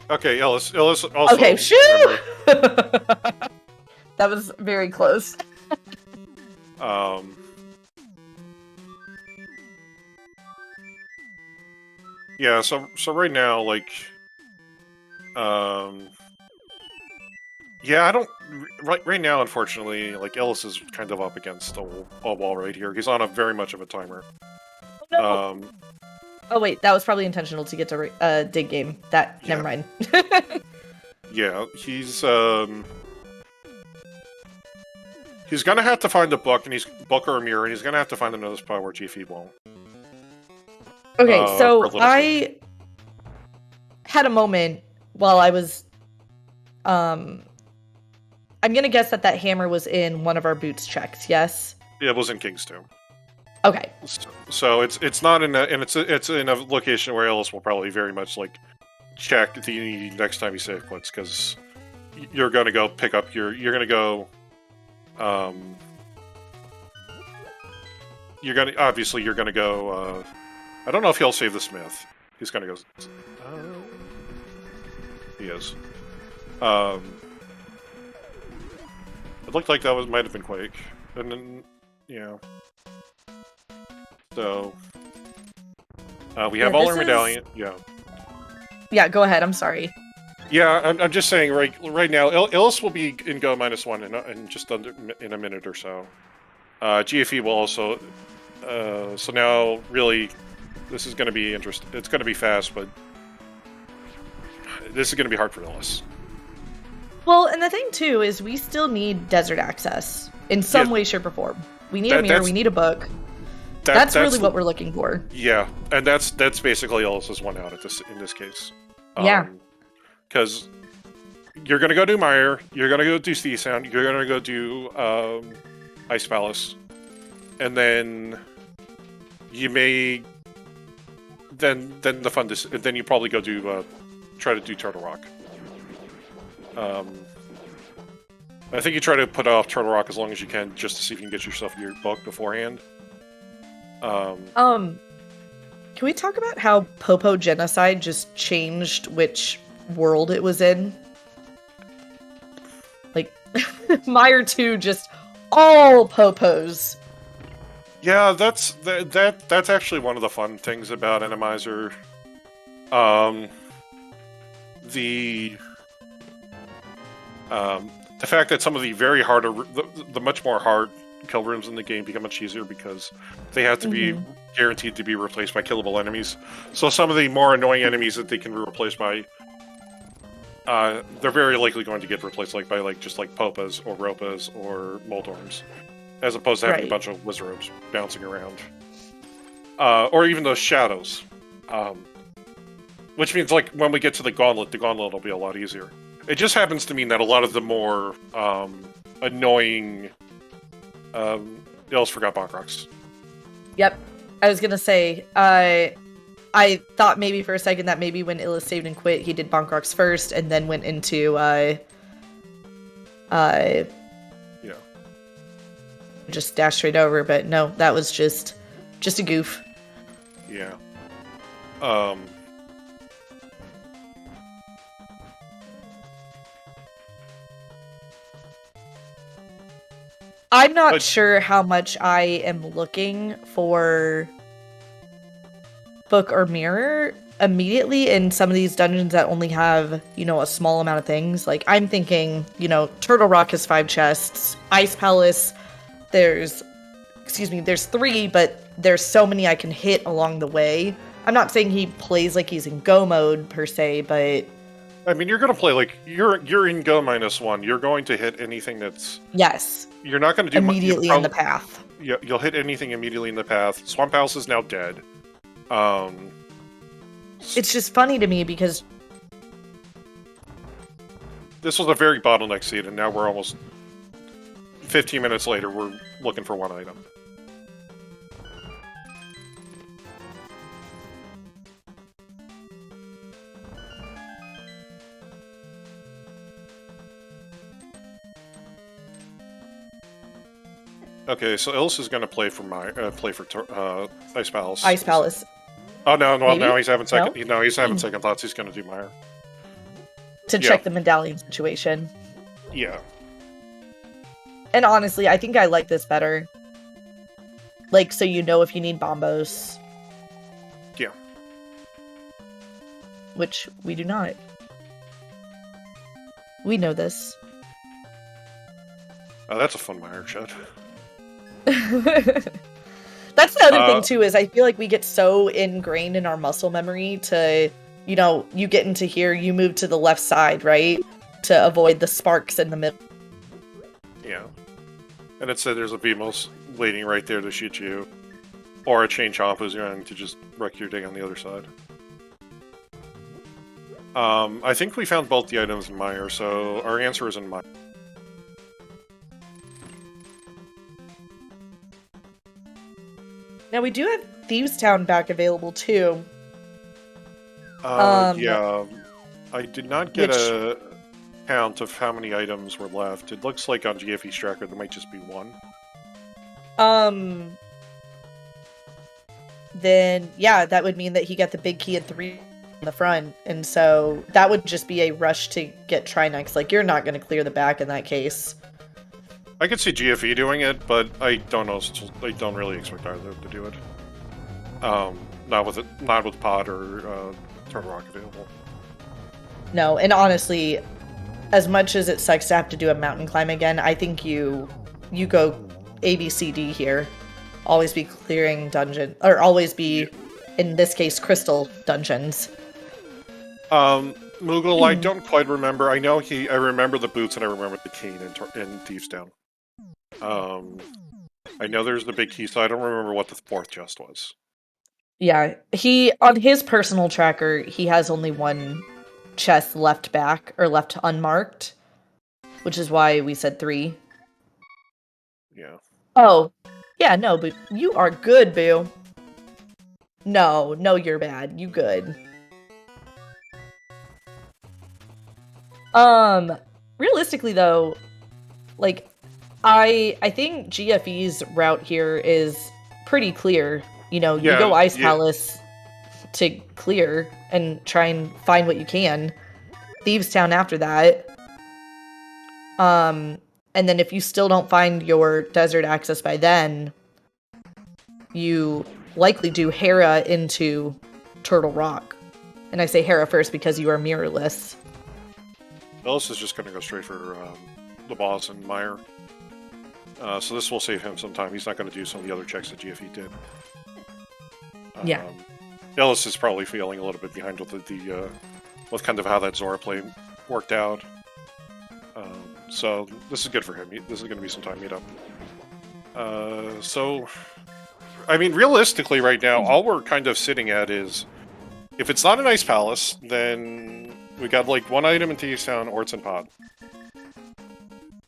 Okay, Illus also. Okay, shoo! That was very close. Yeah, so right now, like, yeah, I don't, right now, unfortunately, like, Illus is kind of up against a wall right here. He's on very much of a timer. No. Oh, wait, that was probably intentional to get to dig game. Never mind. Yeah, he's gonna have to find a book, and book or a mirror, and he's gonna have to find another spot where GFE won't. Okay, so I had a moment while I was, I'm gonna guess that hammer was in one of our boots checks, yes? Yeah, it was in King's Tomb. Okay. So it's not in it's in a location where Illus will probably very much like check the next time he save quits, because you're gonna go pick up you're gonna go you're gonna go I don't know if he'll save the Smith. He's gonna go. He is. It looked like that might have been Quake, and then yeah. So we have all our medallion. Yeah. Yeah. Go ahead. I'm sorry. Yeah, I'm just saying. Right now, Illus will be in Go -1 in just in a minute or so. GFE will also. So now, really, this is going to be interesting. It's going to be fast, but this is going to be hard for Illus. Well, and the thing too is we still need desert access in some way, shape, or form. We need a mirror. We need a book. That's really what we're looking for. Yeah, and that's basically Illus's one out in this case. Yeah. Because you're going to go do Mire, you're going to go do Sea Sound, you're going to go do Ice Palace, and then you may then you probably go do try to do Turtle Rock. I think you try to put off Turtle Rock as long as you can, just to see if you can get yourself your book beforehand. Can we talk about how Popo Genocide just changed which world it was in? Like, Mire 2 just all Popos. Yeah, that's actually one of the fun things about Enemizer. The fact that some of the very harder, the much more hard kill rooms in the game become much easier because they have to be guaranteed to be replaced by killable enemies. So some of the more annoying enemies that they can be replaced by, they're very likely going to get replaced by just Popas or Ropas or Moldorms, as opposed to having a bunch of Wizards bouncing around. Or even those shadows. Which means, when we get to the Gauntlet will be a lot easier. It just happens to mean that a lot of the more annoying Illus forgot Bonk Rocks. Yep. I was gonna say, I thought maybe for a second that maybe when Illus saved and quit, he did Bonk Rocks first and then went into just dashed straight over, but no, that was just a goof. Yeah. I'm not sure how much I am looking for book or mirror immediately in some of these dungeons that only have, a small amount of things. Like, I'm thinking, Turtle Rock has 5 chests. Ice Palace, there's 3, but there's so many I can hit along the way. I'm not saying he plays like he's in Go mode, per se, but... I mean, you're going to play you're in Go -1. You're going to hit anything that's... Yes. You're not going to do... Immediately in the path. You'll hit anything immediately in the path. Swamp House is now dead. It's just funny to me because... This was a very bottleneck seed, and now we're almost... 15 minutes later, we're looking for one item. Okay, so Illus is going to play for Ice Palace. Ice Palace. Oh no! Well, now he's having second. No, he's having second thoughts. He's going to do Mire to check the medallion situation. Yeah. And honestly, I think I like this better. So if you need bombos. Yeah. Which we do not. We know this. Oh, that's a fun Mire shot. That's the other thing too, is I feel like we get so ingrained in our muscle memory to, you get into here, you move to the left side, right? To avoid the sparks in the middle. Yeah. And it said there's a Beamos waiting right there to shoot you. Or a Chain Chomp who's going to just wreck your day on the other side. I think we found both the items in Mire, so our answer is in Mire. Now, we do have Thieves Town back available, too. Yeah. I did not get a count of how many items were left. It looks like on GFE's tracker there might just be one. then yeah, that would mean that he got the big key in 3 in the front, and so that would just be a rush to get Trinex. Like, you're not going to clear the back in that case. I could see GFE doing it, but I don't know. I don't really expect either to do it. Not with Pod or Turtle Rock available. No, and honestly, as much as it sucks to have to do a mountain climb again, I think you go ABCD here. Always be clearing dungeon, or always be, in this case, crystal dungeons. Moogle, I don't quite remember. I remember the boots and I remember the cane in Thieves Town. I know there's the big key, so I don't remember what the 4th chest was. Yeah, on his personal tracker, he has only 1 chest left unmarked, which is why we said 3. Yeah. Oh, yeah, no, but you are good, boo. No, you're bad. You good. Realistically though, like, I think GFE's route here is pretty clear. You know, you go Ice Palace to clear and try and find what you can. Thieves Town after that. And then if you still don't find your desert access by then, you likely do Hera into Turtle Rock. And I say Hera first because you are mirrorless. Illus is just going to go straight for the boss and Meyer. So this will save him some time. He's not going to do some of the other checks that GFE did. Yeah. Illus is probably feeling a little bit behind with kind of how that Zora play worked out. So this is good for him. This is going to be some time meet up. So, I mean, realistically right now, all we're kind of sitting at is, if it's not an Ice Palace, then we got like 1 item in Thieves Town or it's in Pod.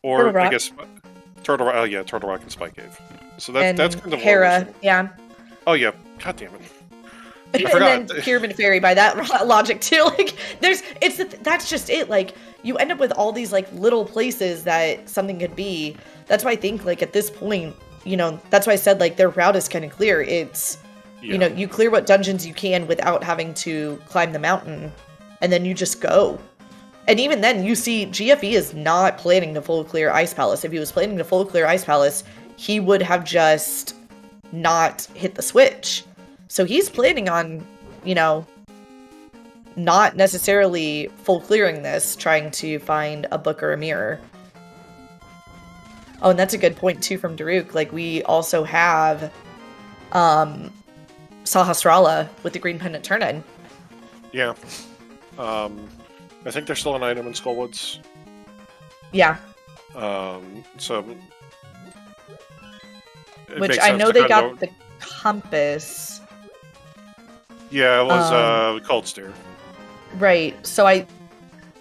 Or, I guess, Turtle Rock and Spike Cave. So that's kind of Hera, yeah. Oh yeah, god damn it. And then Pyramid Fairy by that logic too. Like, that's just it. Like, you end up with all these like little places that something could be. That's why I think, like, at this point, you know, that's why I said, like, their route is kind of clear. It's, you know, you clear what dungeons you can without having to climb the mountain, and then you just go. And even then, you see, GFE is not planning to full clear Ice Palace. If he was planning to full clear Ice Palace, he would have just not hit the switch. So he's planning on, you know, not necessarily full clearing this, trying to find a book or a mirror. Oh, and that's a good point too from Daruk. Like, we also have Sahasrara with the green pendant turn-in. Yeah. I think there's still an item in Skullwoods. Yeah. So which I know they got the compass. Yeah, it was Cold Stare. Right. So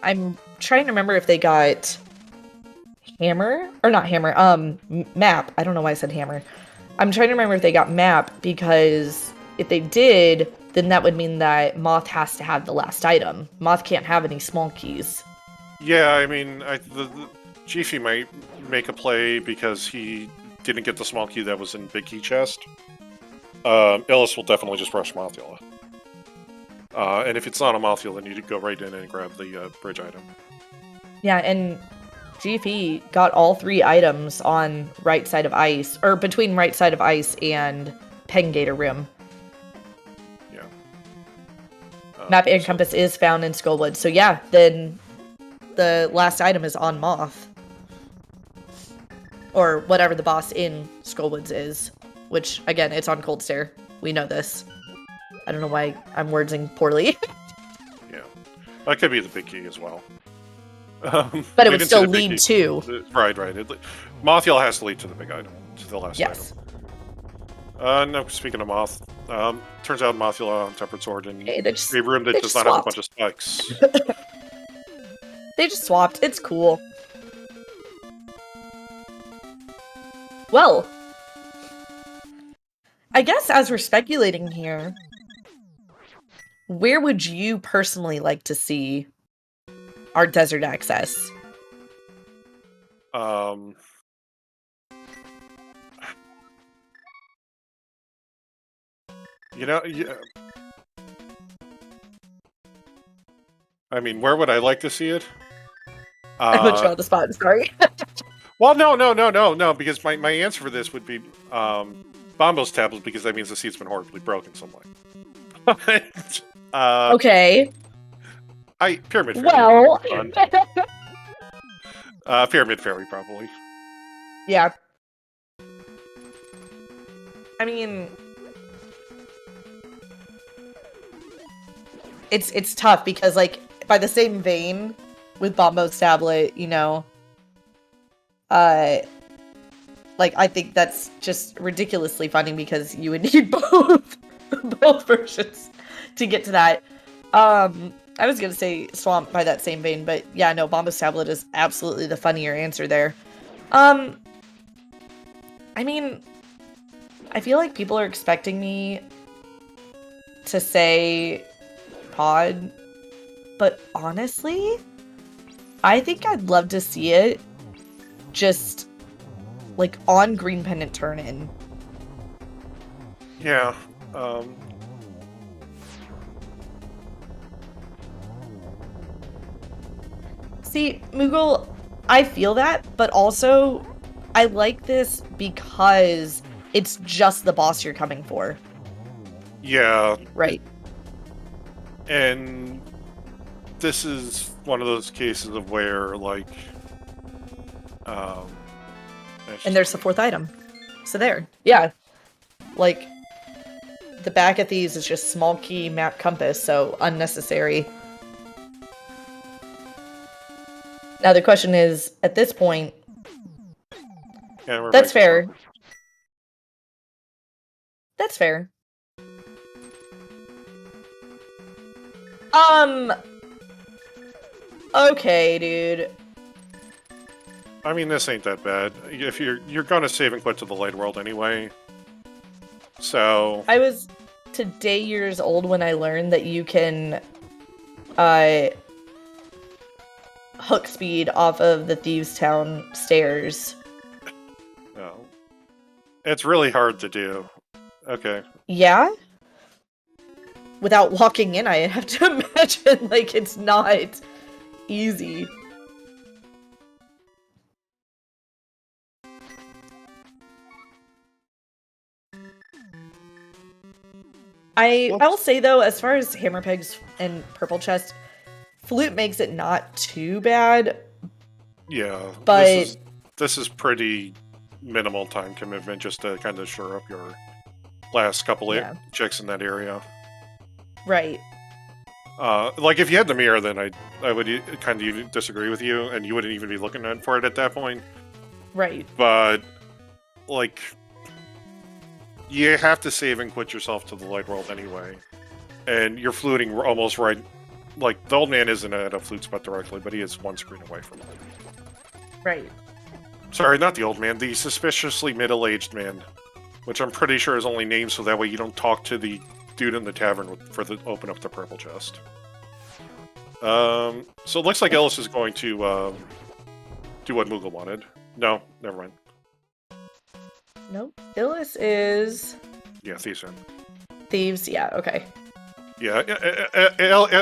I'm trying to remember if they got hammer or not hammer. Map. I don't know why I said hammer. I'm trying to remember if they got map, because if they did, then that would mean that Moth has to have the last item. Moth can't have any small keys. Yeah, I mean, the GFE might make a play because he didn't get the small key that was in Big Key Chest. Illus will definitely just rush Mothula. And if it's not a Mothula, then you go right in and grab the bridge item. Yeah, and GFE got all 3 items on right side of ice, or between right side of ice and Pengator Rim. Map and compass is found in Skullwood. So yeah, then the last item is on Moth. Or whatever the boss in Skullwoods is. Which, again, it's on Cold Stare. We know this. I don't know why I'm wordsing poorly. Yeah. That could be the big key as well. But it would still lead to... Right. Mothula has to lead to the big item. To the last item. No, speaking of Moth, turns out Mothula on Tempered Sword and a room that does not have a bunch of spikes. They just swapped. It's cool. Well, I guess as we're speculating here, where would you personally like to see our desert access? You know, yeah. I mean, where would I like to see it? I put you on the spot. Sorry. Well, no, because my answer for this would be Bombo's tablets, because that means the seat's been horribly broken some way. Okay. Pyramid Fairy. Well. Pyramid Fairy, probably. Yeah. I mean, it's tough because, like, by the same vein with Bombo's tablet, you know, like, I think that's just ridiculously funny because you would need both versions to get to that. I was gonna say Swamp by that same vein, but yeah, no, Bombo's tablet is absolutely the funnier answer there. I mean, I feel like people are expecting me to say Pod, but honestly, I think I'd love to see it just like on Green Pendant turn in. Yeah. See, Moogle, I feel that, but also I like this because it's just the boss you're coming for. Yeah. Right. And this is one of those cases of where, like, and there's the fourth item. So there. Yeah. Like, the back of these is just small key map compass, so unnecessary. Now the question is, at this point, yeah, that's fair. That's fair. Okay, dude. I mean, this ain't that bad. If you're gonna save and quit to the light world anyway. So I was today years old when I learned that you can hook speed off of the Thieves Town stairs. no. It's really hard to do. Okay. Yeah? Without walking in, I have to imagine, like, it's not easy. I will say, though, as far as Hammer Pegs and Purple Chest, Flute makes it not too bad. Yeah. But this is pretty minimal time commitment just to kind of shore up your last couple of checks in that area. Right. Like, if you had the mirror, then I would kind of disagree with you, and you wouldn't even be looking for it at that point. Right. But, like, you have to save and quit yourself to the light world anyway. And you're fluting almost right. Like, the old man isn't at a flute spot directly, but he is one screen away from it. Right. Sorry, not the old man, the suspiciously middle-aged man. Which I'm pretty sure is only named so that way you don't talk to the dude in the tavern for the open up the purple chest. So it looks like Illus is going to do what Moogle wanted. No, never mind. Nope. Illus is... Yeah, Thieves. Thieves, yeah, okay. Yeah,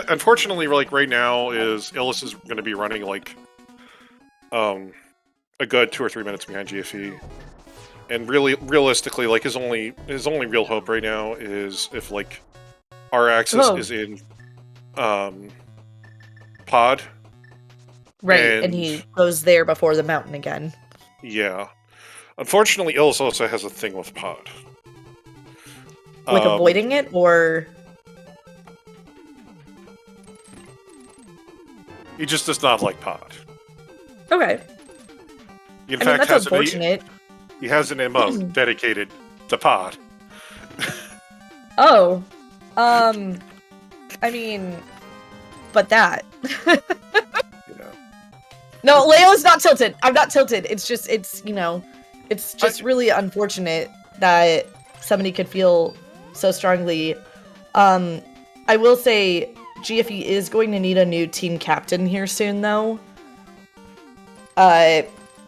unfortunately, like, right now, Illus is going to be running, like, a good 2 or 3 minutes behind GFE. And realistically, like, his only real hope right now is if, like, our axis is in Pod. Right, and he goes there before the mountain again. Yeah. Unfortunately, Illus also has a thing with Pod. Like, avoiding it, or... He just does not like Pod. Okay. In fact, that's unfortunate. He has an MO dedicated to Pod. Oh. I mean... But that. No, Leo's not tilted. I'm not tilted. It's just, it's just really unfortunate that somebody could feel so strongly. I will say GFE is going to need a new team captain here soon, though.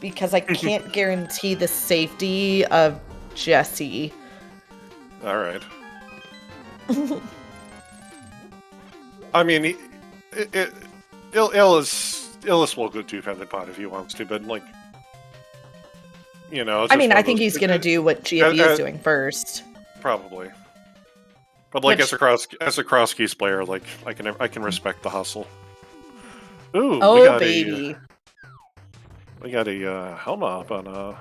Because I can't guarantee the safety of Jesse. All right. I mean, Illus will go defended pot if he wants to, but like, you know. I mean, I think he's gonna do what GFE is doing first. Probably. But like as a cross keys player, like I can respect the hustle. Ooh, oh baby. We got a Helma up on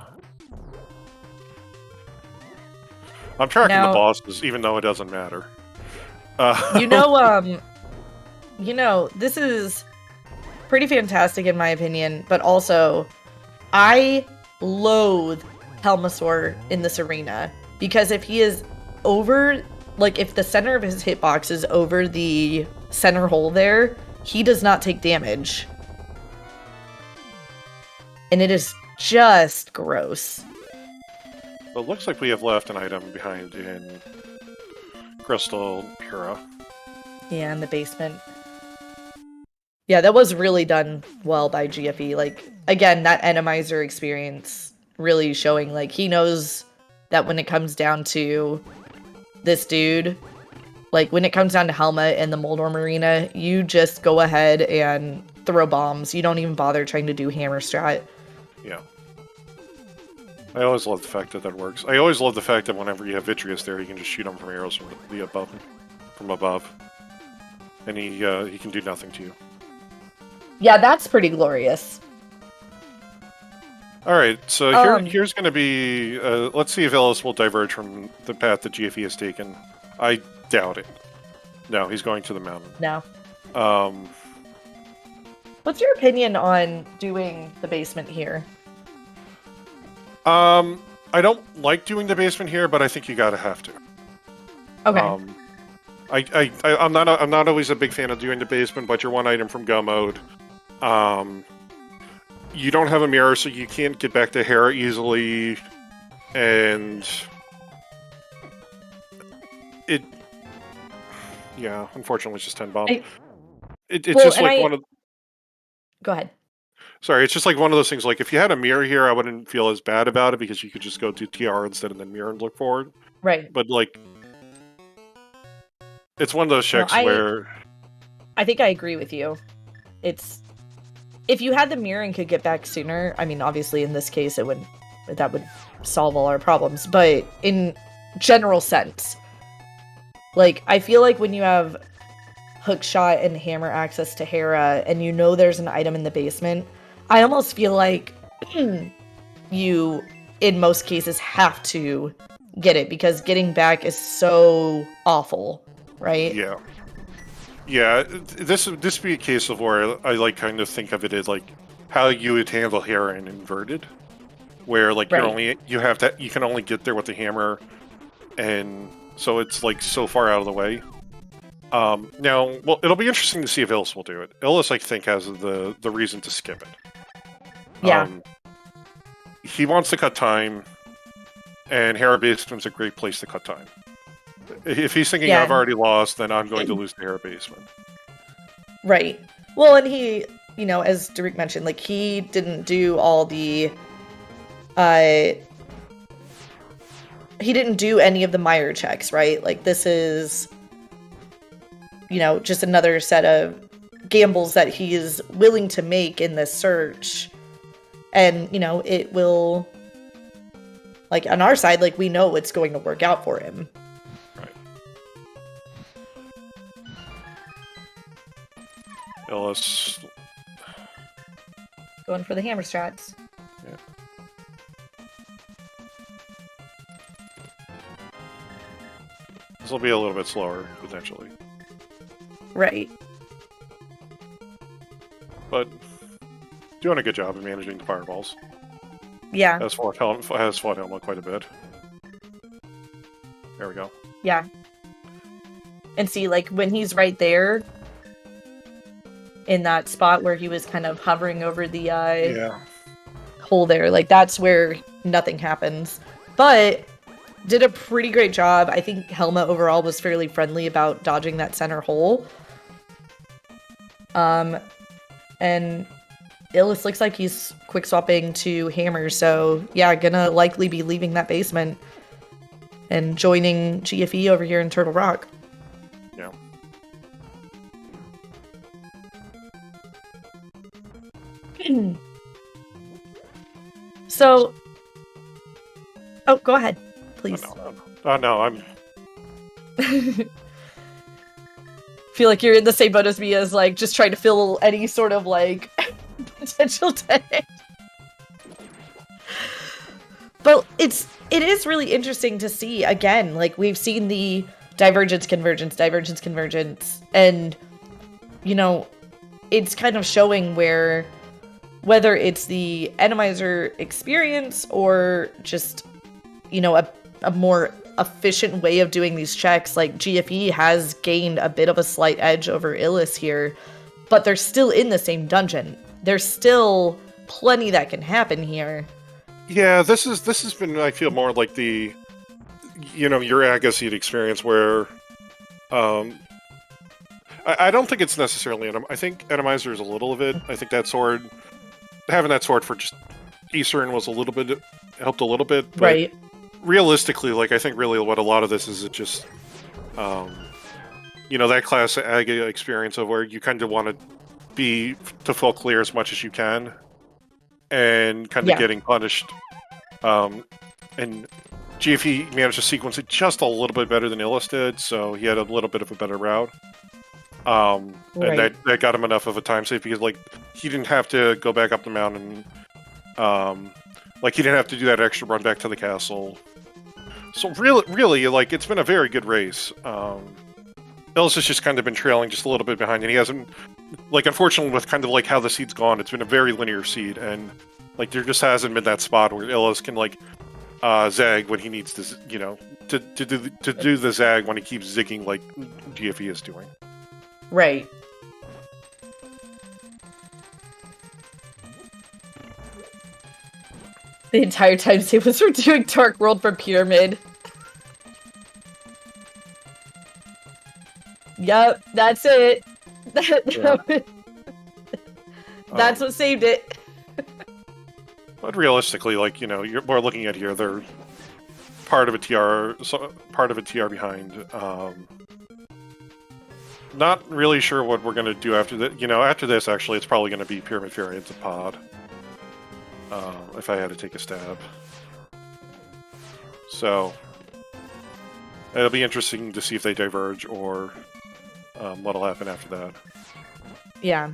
I'm tracking the bosses, even though it doesn't matter. You know, this is pretty fantastic in my opinion, but also I loathe Helmasaur in this arena because if he is over, like if the center of his hitbox is over the center hole there, he does not take damage. And it is just gross. Well, it looks like we have left an item behind in Crystal Hera. Yeah, in the basement. Yeah, that was really done well by GFE. Like, again, that Enemizer experience really showing, like, he knows that when it comes down to this dude, like, when it comes down to Helma in the Moldorm Arena, you just go ahead and throw bombs. You don't even bother trying to do hammer strat. Yeah. I always love the fact that works. I always love the fact that whenever you have Vitreous there, you can just shoot him from arrows from above. And he can do nothing to you. Yeah, that's pretty glorious. Alright, so here's going to be... let's see if Illus will diverge from the path that GFE has taken. I doubt it. No, he's going to the mountain. No. What's your opinion on doing the basement here? I don't like doing the basement here, but I think you gotta have to. Okay. I'm not always a big fan of doing the basement, but you're one item from Go mode. You don't have a mirror, so you can't get back to Hera easily, and it. Yeah, unfortunately, it's just 10 bomb. It's just like one of. Go ahead. Sorry, it's just like one of those things, like, if you had a mirror here, I wouldn't feel as bad about it, because you could just go to TR instead and then mirror and look forward. Right. But, like, it's one of those checks where... I think I agree with you. It's... If you had the mirror and could get back sooner, I mean, obviously, in this case, that would solve all our problems, but in general sense, like, I feel like when you have hookshot and hammer access to Hera, and you know there's an item in the basement, I almost feel like you, in most cases, have to get it, because getting back is so awful, right? Yeah. Yeah, this would be a case of where I like kind of think of it as like how you would handle Hera in inverted, where like you can only get there with the hammer, and so it's like so far out of the way. Now, well, it'll be interesting to see if Illus will do it. Illus, I think, has the reason to skip it. Yeah. He wants to cut time, and Hera Basement's a great place to cut time. If he's thinking, I've already lost, then I'm going to lose the Hera Basement. Right. Well, and he, you know, as Derek mentioned, like, he didn't do all the... he didn't do any of the Meyer checks, right? Like, this is... you know, just another set of gambles that he is willing to make in this search. And, you know, it will, like, on our side, like, we know it's going to work out for him. Right. Illus. Going for the hammer strats. Yeah. This will be a little bit slower, potentially. Right. But doing a good job of managing the fireballs. Yeah. Has fought Helma quite a bit. There we go. Yeah. And see, like, when he's right there, in that spot where he was kind of hovering over the hole there, like, that's where nothing happens. But did a pretty great job. I think Helma overall was fairly friendly about dodging that center hole. And Illus looks like he's quick swapping to hammer, so yeah, gonna likely be leaving that basement and joining GFE over here in Turtle Rock. So, oh, go ahead, please. Oh no, I'm. Feel like you're in the same boat as me, as like just trying to fill any sort of like potential dead. But it is really interesting to see again. Like we've seen the divergence, convergence, and you know, it's kind of showing where whether it's the Enemizer experience or just, you know, a more efficient way of doing these checks, like GFE has gained a bit of a slight edge over Illus here, but they're still in the same dungeon. There's still plenty that can happen here. Yeah, this has been, I feel, more like the, you know, your Agassiz experience where, I don't think it's necessarily I think Enemizer is a little of it. I think that sword, having that sword for just Eastern was helped a little bit, but Right. Realistically, like, I think really what a lot of this is just, you know, that class Aga experience of where you kind of want to be to full clear as much as you can, and kind of getting punished. And GFE managed to sequence it just a little bit better than Illus did, so he had a little bit of a better route. And that got him enough of a time save because, like, he didn't have to go back up the mountain. Like, he didn't have to do that extra run back to the castle. So really, like, it's been a very good race. Illus has just kind of been trailing just a little bit behind, and he hasn't, like, unfortunately, with kind of like how the seed's gone, it's been a very linear seed, and like there just hasn't been that spot where Illus can like zag when he needs to, you know, to do the zag when he keeps zigging like GFE is doing. Right. The entire time Samus were doing Dark World for Pyramid. Yep, that's it. That's what saved it. But realistically, like, you know, we're looking at here, they're part of a TR behind. Not really sure what we're going to do after that. You know, after this, actually, it's probably going to be Pyramid Fairy into Pod. If I had to take a stab. So, it'll be interesting to see if they diverge or what'll happen after that. Yeah.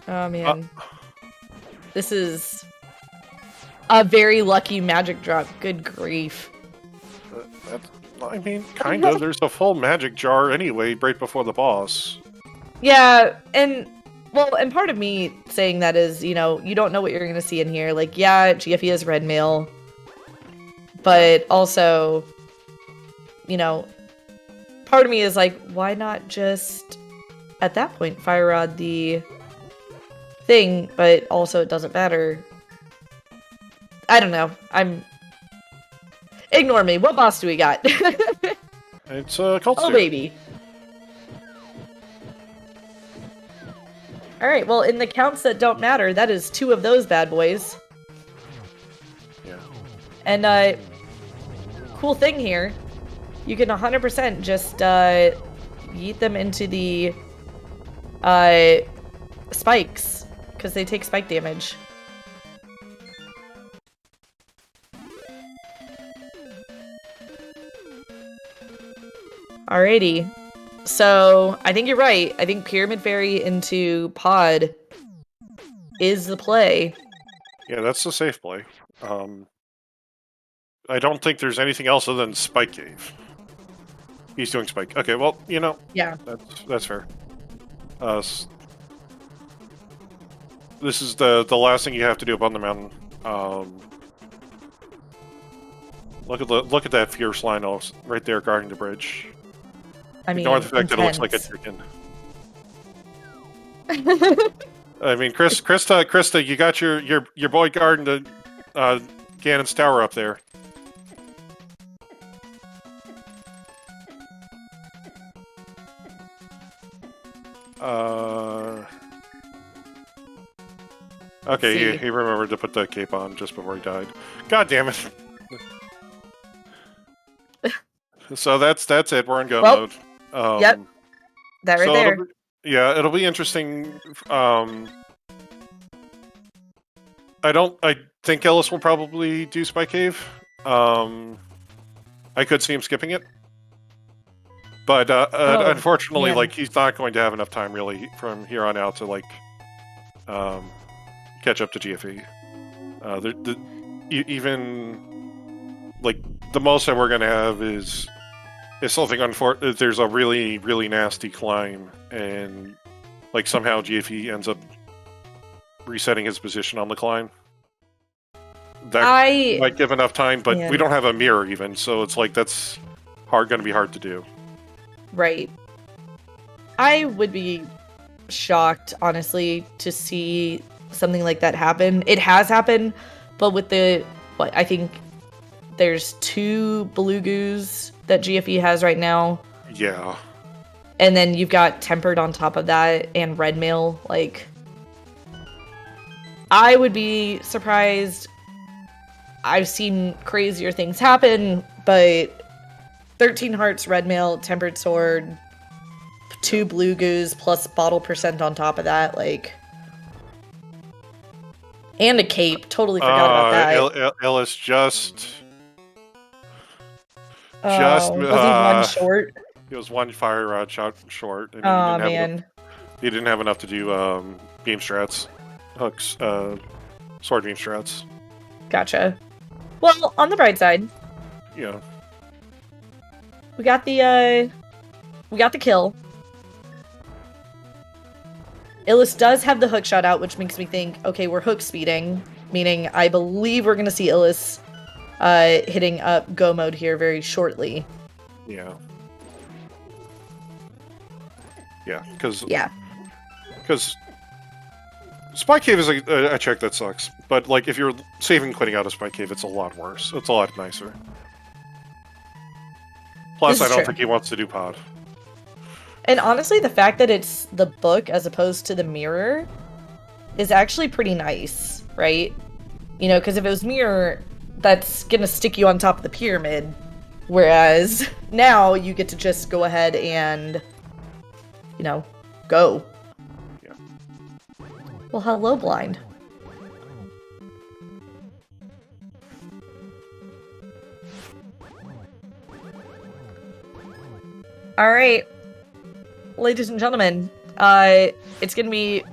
Oh, man. This is a very lucky magic drop. Good grief. I mean, kind of. There's a full magic jar anyway, right before the boss. Yeah, and part of me saying that is, you know, you don't know what you're going to see in here. Like, yeah, GFE is red mail, but also, you know, part of me is like, why not just, at that point, Fire Rod the thing, but also it doesn't matter. I don't know. Ignore me. What boss do we got? It's a cult Oh, baby. Alright, well, in the counts that don't matter, that is 2 of those bad boys. Yeah. And, cool thing here, you can 100% just, yeet them into the, spikes, because they take spike damage. Alrighty. So, I think you're right. I think Pyramid Fairy into Pod is the play. Yeah, that's the safe play. I don't think there's anything else other than Spike Cave. He's doing Spike. Okay, well, you know. Yeah. That's fair. This is the last thing you have to do up on the mountain. Look at that fierce Lino right there guarding the bridge. I mean, ignore the fact that it looks like a chicken. I mean, Krista, you got your boy guarding the Ganon's tower up there. Okay, he remembered to put the cape on just before he died. God damn it! So that's it. We're in go mode. Yep. That right there. It'll be interesting. I think Illus will probably do Spike Cave. I could see him skipping it. But unfortunately, man. like, he's not going to have enough time, really, from here on out to, like, catch up to GFE. Even, like, the most that we're going to have is something unfortunate. There's a really, really nasty climb, and, like, somehow GFE ends up resetting his position on the climb. That might give enough time, but we don't have a mirror even, so it's like that's going to be hard to do. Right. I would be shocked, honestly, to see something like that happen. It has happened, but with I think there's 2 blue goos that GFE has right now. Yeah. And then you've got Tempered on top of that and Red Mail. Like, I would be surprised. I've seen crazier things happen, but 13 hearts, Red Mail, Tempered Sword, 2 blue goos plus bottle % on top of that, like, and a cape. Totally forgot about that. Illus just was he one short? He was 1 fire rod shot short. And he didn't have enough to do beam strats, hooks, sword beam strats. Gotcha. Well, on the bright side, yeah, we got the kill. Illus does have the hook shot out, which makes me think, okay, we're hook speeding, meaning I believe we're going to see Illus hitting up go mode here very shortly. Yeah. Yeah, because Spike Cave is a check that sucks, but like if you're saving quitting out of Spike Cave, it's a lot worse. It's a lot nicer. Plus, I don't think he wants to do pod. And honestly, the fact that it's the book as opposed to the mirror is actually pretty nice, right? You know, because if it was mirror, that's gonna stick you on top of the pyramid, whereas now you get to just go ahead and, you know, go. Yeah. Well, hello, blind. All right, ladies and gentlemen, it's going to be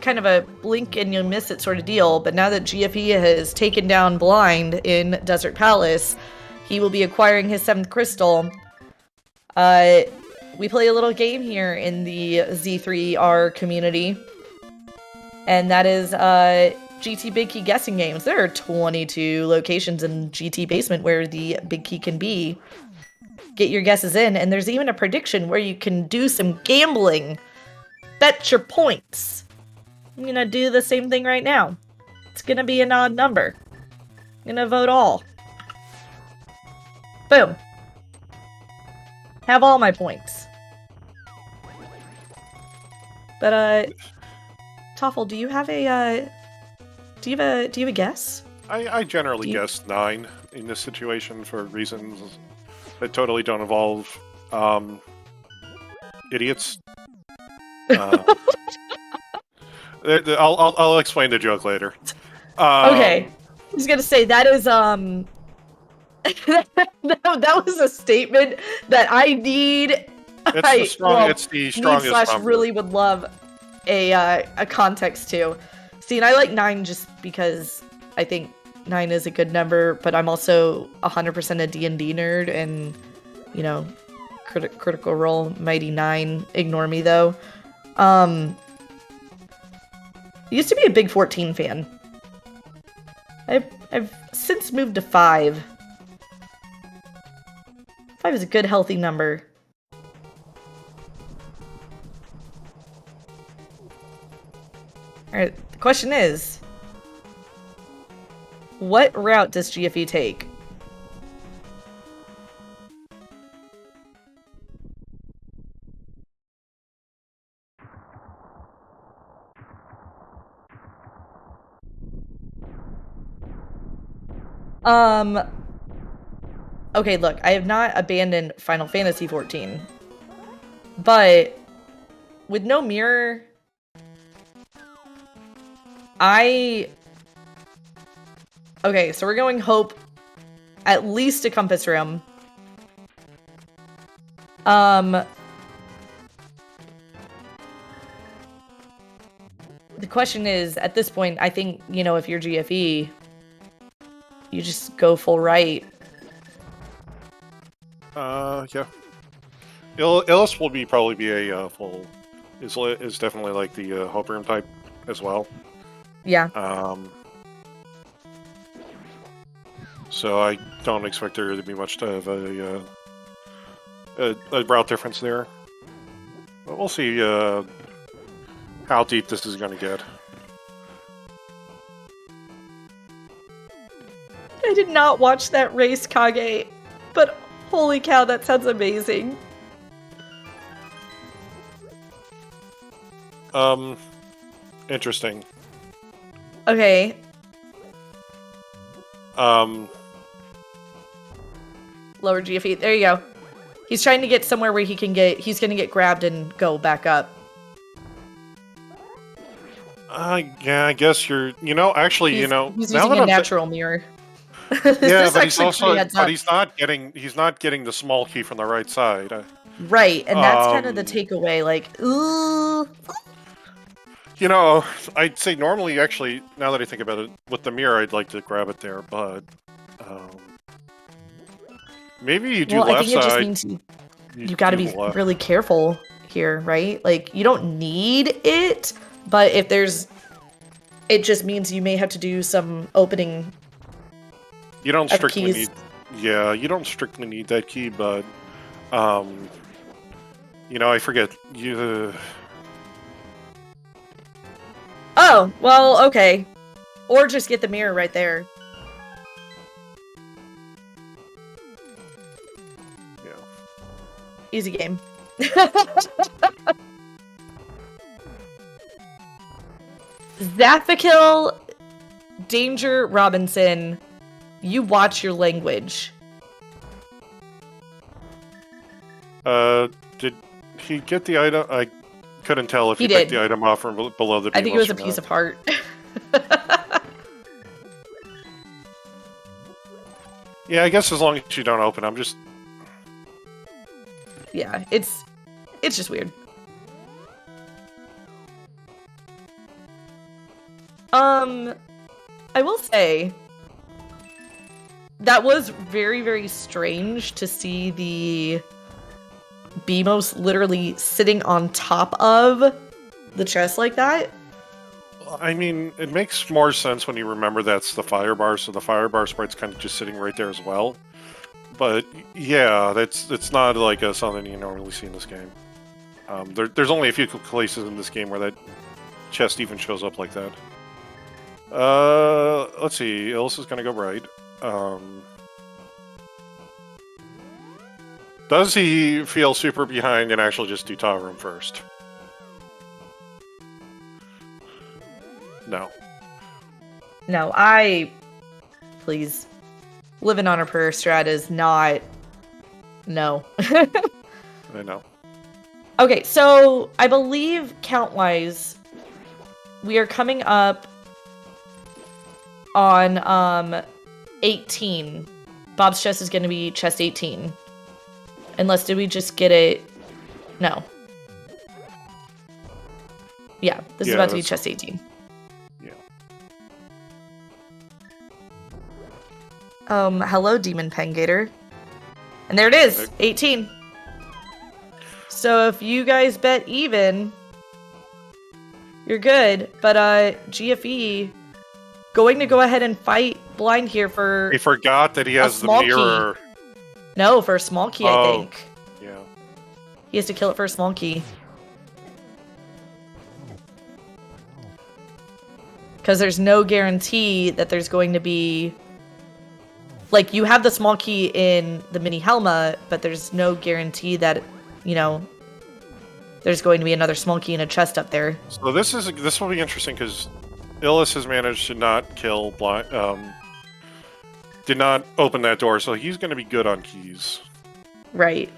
kind of a blink and you'll miss it sort of deal, but now that GFE has taken down Blind in Desert Palace, he will be acquiring his 7th crystal. We play a little game here in the Z3R community, and that is GT Big Key guessing games. There are 22 locations in GT Basement where the Big Key can be. Get your guesses in, and there's even a prediction where you can do some gambling. Bet your points. I'm gonna do the same thing right now. It's gonna be an odd number. I'm gonna vote all. Boom. Have all my points. But Toffel, do you have a do you have a guess? I generally guess 9 in this situation for reasons that totally don't involve idiots. I'll explain the joke later. Okay, I was gonna say that is that was a statement that I need. It's the strongest number. Really would love a context to. See, and I like 9 just because I think 9 is a good number, but I'm also 100% a D&D nerd, and, you know, Critical Role, Mighty 9, ignore me, though. Used to be a big 14 fan. I've since moved to 5. 5 is a good, healthy number. Alright, the question is, what route does GFE take? Okay, look, I have not abandoned Final Fantasy XIV, but with no mirror, I Okay, so we're going hope. At least a compass room. The question is, at this point, I think, you know, if you're GFE, you just go full right. Yeah. Illus will probably be a full... is definitely like the hope room type as well. Yeah. So I don't expect there to be much of a route difference there. But we'll see how deep this is going to get. I did not watch that race, Kage, but holy cow, that sounds amazing. Interesting. Okay. Lower GFE. There you go. He's trying to get somewhere where he's gonna get grabbed and go back up. Yeah, I guess you're, actually, He's now using that a I'm natural mirror. yeah, but he's not getting the small key from the right side. Right, and that's kind of the takeaway, like, ooh. I'd say normally, actually, now that I think about it, with the mirror, I'd like to grab it there, but maybe you do left side. I think it just means you got to be really careful here, right? Like, you don't need it, but if it just means you may have to do some opening. You don't strictly need, you don't strictly need that key, but I forget you. Oh, well, okay. Or just get the mirror right there. Yeah. Easy game. Zaphakil, Danger Robinson, you watch your language. Did he get the item? I couldn't tell if he did. picked the item off from below the. I think it was a piece of heart. Yeah, I guess as long as you don't open, I'm just. Yeah, it's just weird. I will say that was very, very strange to see the Beamos literally sitting on top of the chest like that. I mean, it makes more sense when you remember that's the fire bar, so the fire bar sprite's kind of just sitting right there as well. But yeah, it's not like something you normally see in this game. There's only a few places in this game where that chest even shows up like that. Let's see. Illus is gonna go right. Does he feel super behind and actually just do tile room first? No. No, please. Living on a prayer strat is not. No. I know. Okay, so I believe count-wise, we are coming up on 18. Bob's chest is going to be chest 18. Unless, did we just get it? No. Yeah, this is about to be chest 18. Yeah. Hello, Demon Pengator. And there it is, 18. So if you guys bet even, you're good. But GFE going to go ahead and fight blind here for. He forgot that he has the mirror. Key. No, for a small key, I think. Yeah. He has to kill it for a small key. Because there's no guarantee that there's going to be. Like, you have the small key in the mini Helma, but there's no guarantee that, there's going to be another small key in a chest up there. So this will be interesting because Illus has managed to not kill blind. Did not open that door, so he's going to be good on keys. Right.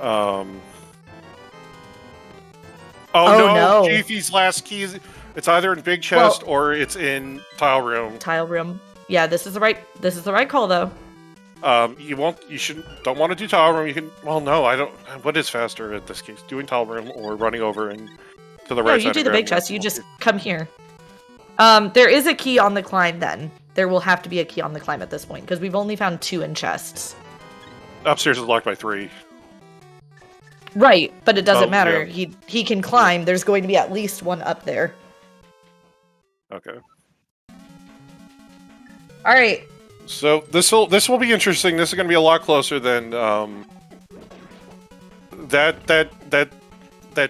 Oh no! GFE's last keys. It's either in big chest or it's in tile room. Tile room. Yeah, this is the right call though. Don't want to do tile room. You can. Well, no, I don't. What is faster in this case? Doing tile room or running over and to the right side? No, you do the big chest. You just come here. There is a key on the climb. Then there will have to be a key on the climb at this point because we've only found 2 in chests. Upstairs is locked by 3. Right, but it doesn't matter. Yeah. He can climb. There's going to be at least one up there. Okay. All right. So this will be interesting. This is going to be a lot closer than that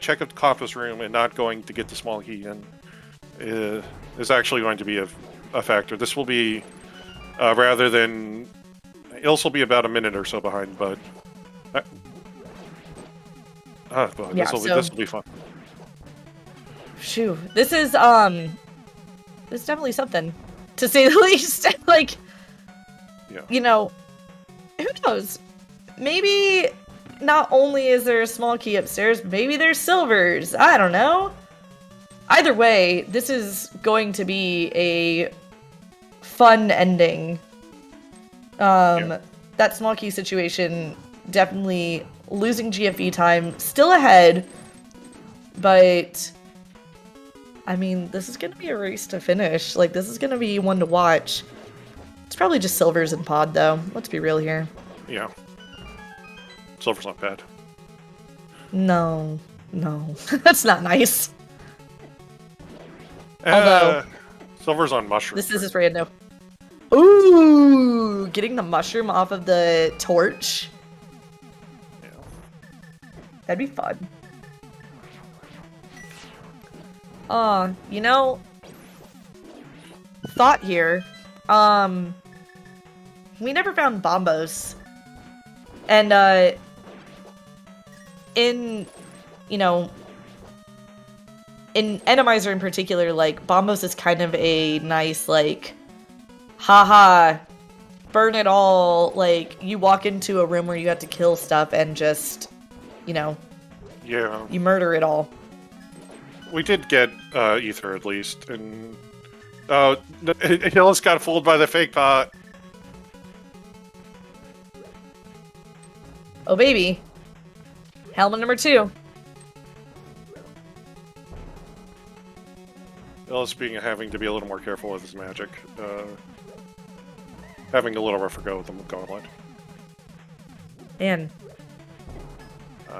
check of the compass room and not going to get the small key in is actually going to be a factor. This will be rather than Illus will be about a minute or so behind, but this will be fun. Phew, this is definitely something, to say the least. Like, yeah. You know, who knows? Maybe not only is there a small key upstairs, maybe there's silvers. I don't know. Either way, this is going to be a fun ending. That small key situation, definitely losing GFE time, still ahead, but I mean, this is going to be a race to finish. Like, this is going to be one to watch. It's probably just silvers and pod, though. Let's be real here. Yeah. Silver's not bad. No. That's not nice. Although... Silver's on mushroom. This is his rando. Ooh! Getting the mushroom off of the torch. Yeah. That'd be fun. You know... Thought here. We never found Bombos. And, in Enemizer in particular, like, Bombos is kind of a nice, like, haha, burn it all, like, you walk into a room where you have to kill stuff and just, Yeah. You murder it all. We did get, Ether at least, and... Illus got fooled by the fake pot. Oh, baby. Helmet number 2. Illus having to be a little more careful with his magic. Having a little rougher go with the gauntlet. Man.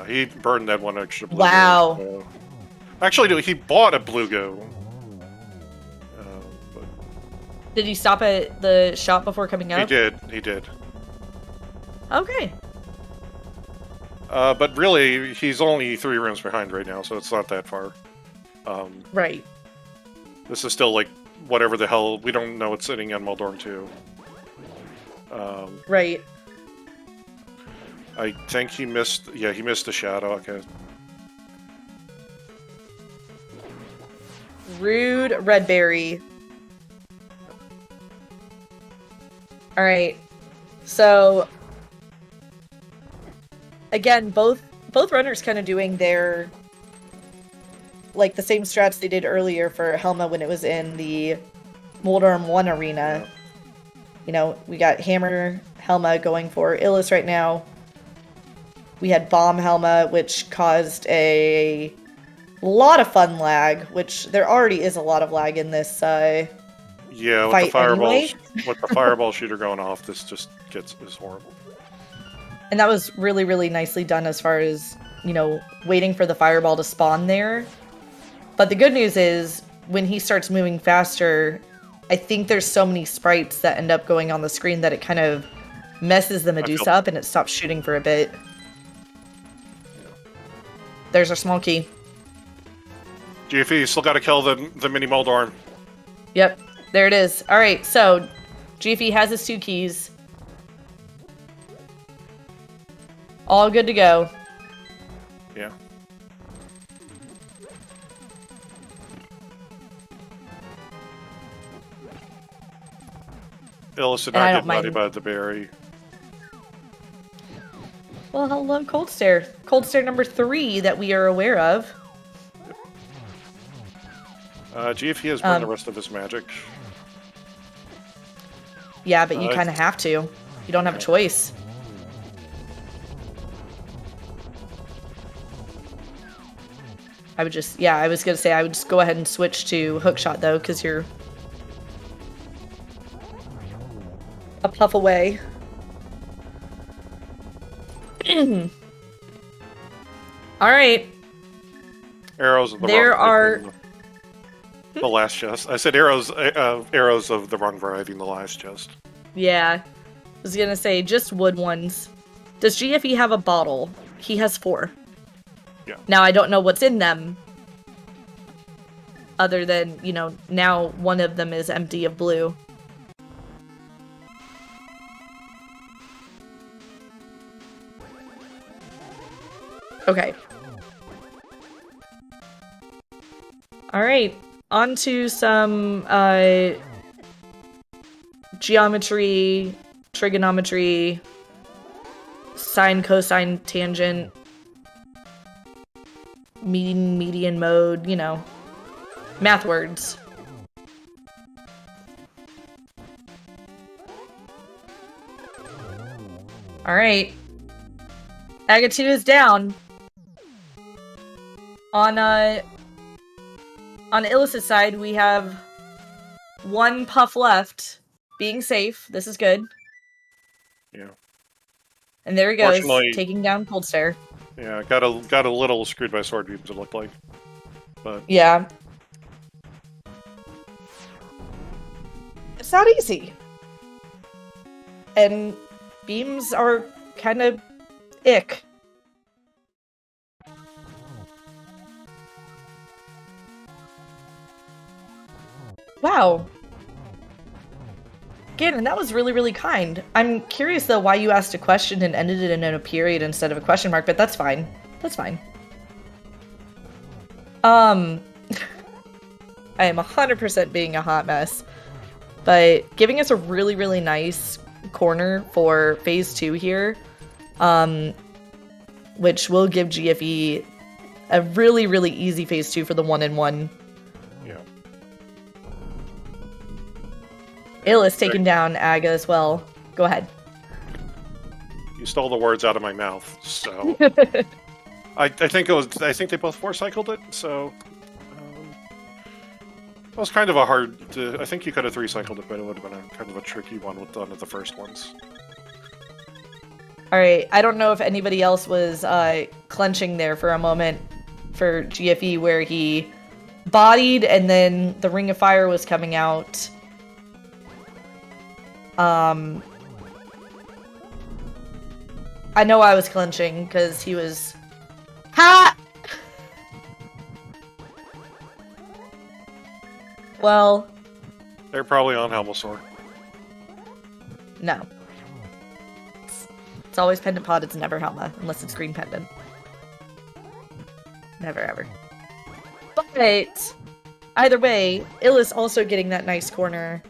He burned that one extra blue. Wow. Go. Actually, no, he bought a blue go. Did he stop at the shop before coming up? He did. Okay. But really, he's only 3 rooms behind right now, so it's not that far. Right. This is still like whatever the hell. We don't know what's sitting on Moldorm 2. Right. I think he missed. Yeah, he missed the shadow. Okay. Rude Redberry. All right. So again, both runners kind of doing their, like, the same strats they did earlier for Helma when it was in the Moldorm 1 arena. You know, we got Hammer Helma going for Illus right now. We had Bomb Helma, which caused a lot of fun lag, which there already is a lot of lag in this yeah, with fight the fireballs, anyway. with the fireball shooter going off, this just is horrible. And that was really, really nicely done as far as, waiting for the fireball to spawn there. But the good news is, when he starts moving faster, I think there's so many sprites that end up going on the screen that it kind of messes the Medusa up and it stops shooting for a bit. There's our small key. GFE, still gotta kill the mini Moldorm. Yep, there it is. Alright, so GFE has his 2 keys. All good to go. Yeah. Illus did not get bloody by the berry. Well, hello, Cold Stare. Cold Stare number 3 that we are aware of. GFE has burned the rest of his magic. Yeah, but you kind of have to. You don't have a choice. I would just, yeah, I was going to say I would just go ahead and switch to hookshot, though, because you're a puff away. All right. Arrows of the There wrong are... the last chest. I said arrows of the wrong variety in the last chest. Yeah. I was going to say just wood ones. Does GFE have a bottle? He has 4. Yeah. Now, I don't know what's in them. Other than, you know, now one of them is empty of blue. Okay. Alright. On to some, geometry, trigonometry, sine, cosine, tangent, mean, median, mode, you know, math words. Alright. Aga 2 is down. On Illus's side, we have 1 puff left. Being safe. This is good. Yeah. And there he goes, taking down Cold Stare. Yeah, got a little screwed by sword beams, it looked like. But yeah. It's not easy. And beams are kind of ick. Wow. Ganon, that was really, really kind. I'm curious, though, why you asked a question and ended it in a period instead of a question mark, but that's fine. That's fine. I am 100% being a hot mess. But giving us a really, really nice corner for Phase 2 here, which will give GFE a really, really easy Phase 2 for the 1-in-1. Illus taking down Aga as well. Go ahead. You stole the words out of my mouth, so I think they both 4-cycled it, so it was kind of a hard. I think you could have 3-cycled it, but it would have been kind of a tricky one with one of the first ones. All right, I don't know if anybody else was clenching there for a moment for GFE, where he bodied and then the Ring of Fire was coming out. I know I was clenching because he was... Ha! Well... They're probably on Helmosaur. No. It's always Pendant Pod, it's never Helma, unless it's Green Pendant. Never ever. But, either way, Illus also getting that nice corner.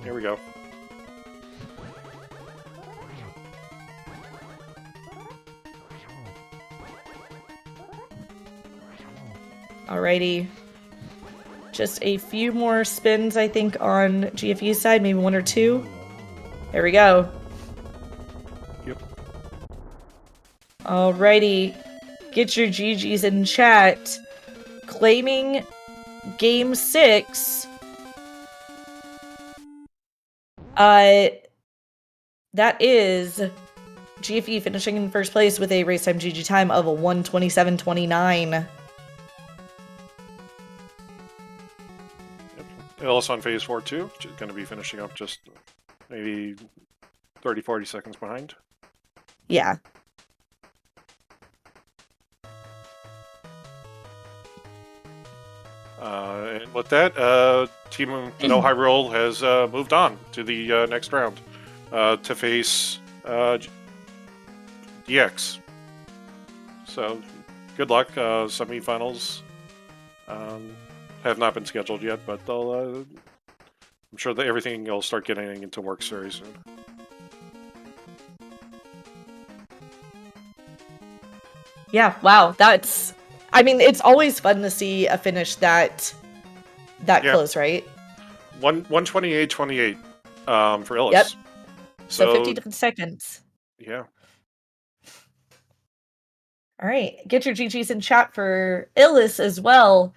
Here we go. Alrighty. Just a few more spins, I think, on GFE's side, maybe 1 or 2. There we go. Yep. Alrighty. Get your GGs in chat. Claiming Game 6. That is GFE finishing in first place with a race time GG time of a 1:27.29. Illus on Phase 4 too, going to be finishing up just maybe 30-40 seconds behind. Yeah. And with that, Team No Hyrule has moved on to the next round to face DX. So, good luck. Semifinals have not been scheduled yet, but they'll. I'm sure that everything will start getting into work very soon. Yeah. Wow. That's. I mean, it's always fun to see a finish that close, right? 128-28 for Illus. Yep. So 50 seconds. Yeah. All right. Get your GGs in chat for Illus as well.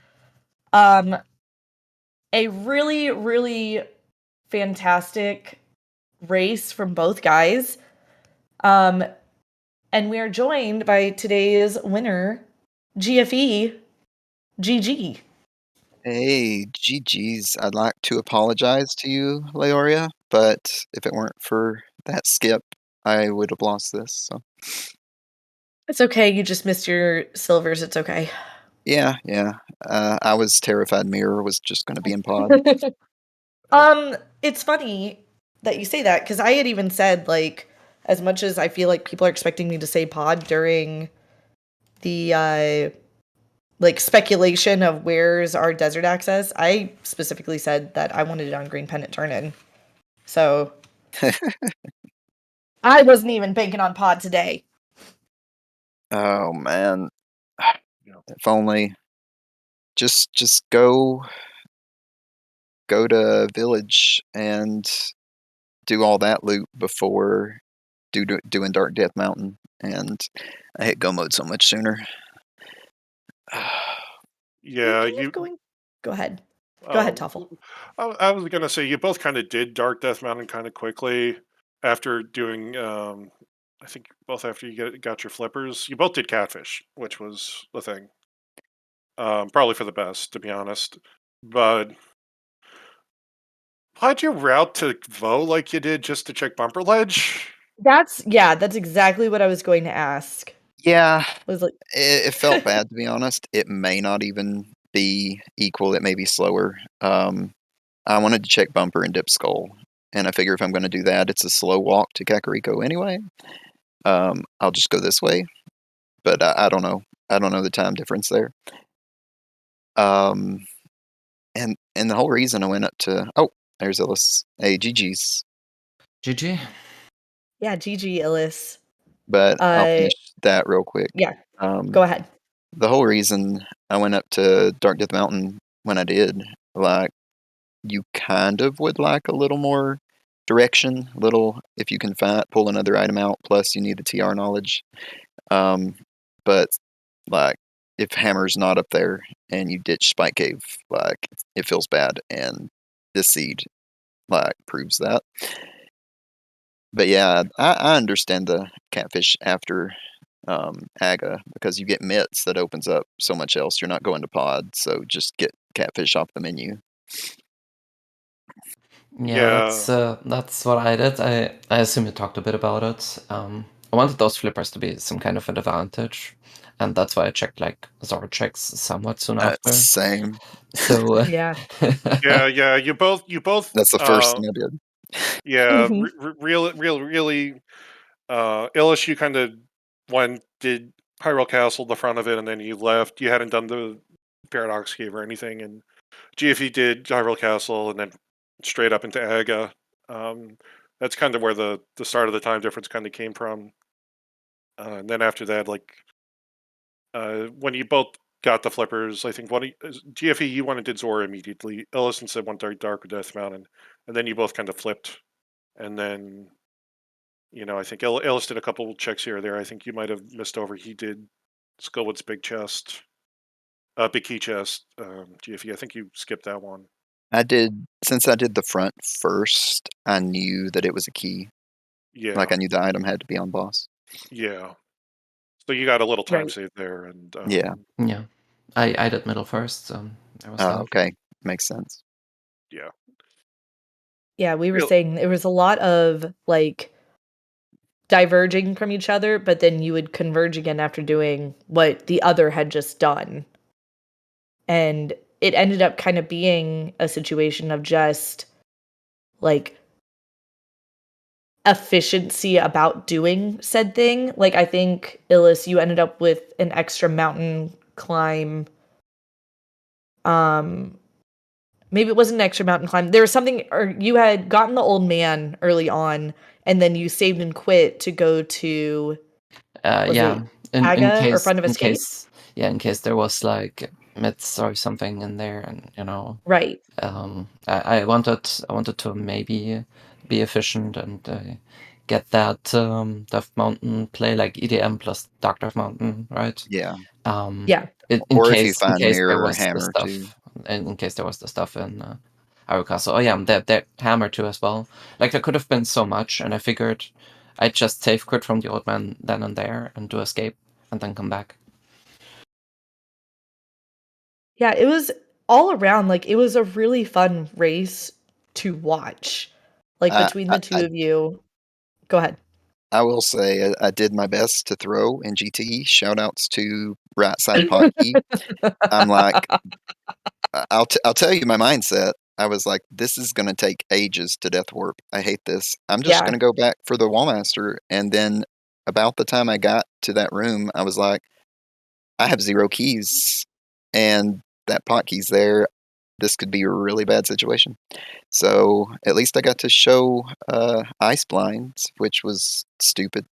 A really, really fantastic race from both guys. And we are joined by today's winner, GFE, GG. Hey, GG's. I'd like to apologize to you, Leoria, but if it weren't for that skip, I would have lost this. So It's okay. You just missed your silvers. It's okay. yeah. I was terrified Mirror was just going to be in pod. It's funny that you say that because I had even said, like, as much as I feel like people are expecting me to say pod during the like speculation of where's our desert access, I specifically said that I wanted it on Green Pennant Turn-In. So I wasn't even banking on pod today. Oh man. If only just go to village and do all that loot before doing Dark Death Mountain, and I hit go mode so much sooner. Yeah, Go ahead. Go ahead, Toffel. I was gonna say you both kind of did Dark Death Mountain kind of quickly after doing. I think both after you got your flippers, you both did Catfish, which was the thing. Probably for the best, to be honest. But why'd you route to Vo like you did just to check Bumper Ledge? That's exactly what I was going to ask. Yeah, Was like it felt bad, to be honest. It may not even be equal. It may be slower. I wanted to check Bumper and Dip Skull, and I figure if I'm going to do that, it's a slow walk to Kakariko anyway. I'll just go this way, but I don't know. I don't know the time difference there. And the whole reason I went up to there's Illus. Hey, GG's. GG. yeah, GG Illus. But I'll finish that real quick. Yeah. Go ahead. The whole reason I went up to Dark Death Mountain when I did, like, you kind of would like a little more direction, if you can pull another item out, plus you need the TR knowledge. But like, if Hammer's not up there and you ditch Spike Cave, like, it feels bad, and this seed like proves that. But yeah, I understand the Catfish after Aga, because you get mitts that opens up so much else. You're not going to pod, so just get Catfish off the menu. Yeah. That's what I did. I assume you talked a bit about it. I wanted those flippers to be some kind of an advantage, and that's why I checked like Zora checks somewhat soon after. Same. So Yeah. Yeah. You both. That's the first thing I did. Yeah, Mhm. really. Illus, you kind of did Hyrule Castle, the front of it, and then you left. You hadn't done the Paradox Cave or anything, and GFE did Hyrule Castle, and then straight up into Aga. That's kind of where the start of the time difference kind of came from. And then after that, like when you both got the flippers, I think GFE you went and did Zora immediately. Illus and Sid went Dark Death Mountain, and then you both kind of flipped, and then. I think Illus did a couple checks here or there. I think you might have missed over. He did Skullwood's big chest, big key chest. GFE, I think you skipped that one. Since I did the front first, I knew that it was a key. Yeah. Like, I knew the item had to be on boss. Yeah. So you got a little time Right. save there, and Yeah. Yeah, I did middle first, so I was Okay, makes sense. Yeah. Yeah, we were saying there was a lot of like diverging from each other, but then you would converge again after doing what the other had just done. And it ended up kind of being a situation of just like efficiency about doing said thing. Like, I think, Illus, you ended up with an extra mountain climb. Maybe it wasn't an extra mountain climb. There was something, or you had gotten the old man early on, and then you saved and quit to go to yeah. Aga or Front of Escape? in case there was like myths or something in there, and Right. I wanted to maybe be efficient and get that Death Mountain play like EDM plus Dark Death Mountain, right? Yeah. Yeah. In Or if case you find there Mirror or was the Hammer stuff, too. in case there was the stuff in Hyrule Castle. Oh yeah, that Hammer too as well. Like there could have been so much, and I figured I'd just save quit from the old man then and there and do escape and then come back. Yeah, it was all around, like, it was a really fun race to watch. Like, between the two of you. Go ahead. I will say I did my best to throw in GTE. Shoutouts to Right Side Potkey. I'm like, I'll tell you my mindset. I was like, this is going to take ages to Death Warp. I hate this. I'm just going to go back for the Wallmaster. And then about the time I got to that room, I was like, I have 0 keys. And that Potkey's there. This could be a really bad situation. So at least I got to show Ice Blinds, which was stupid.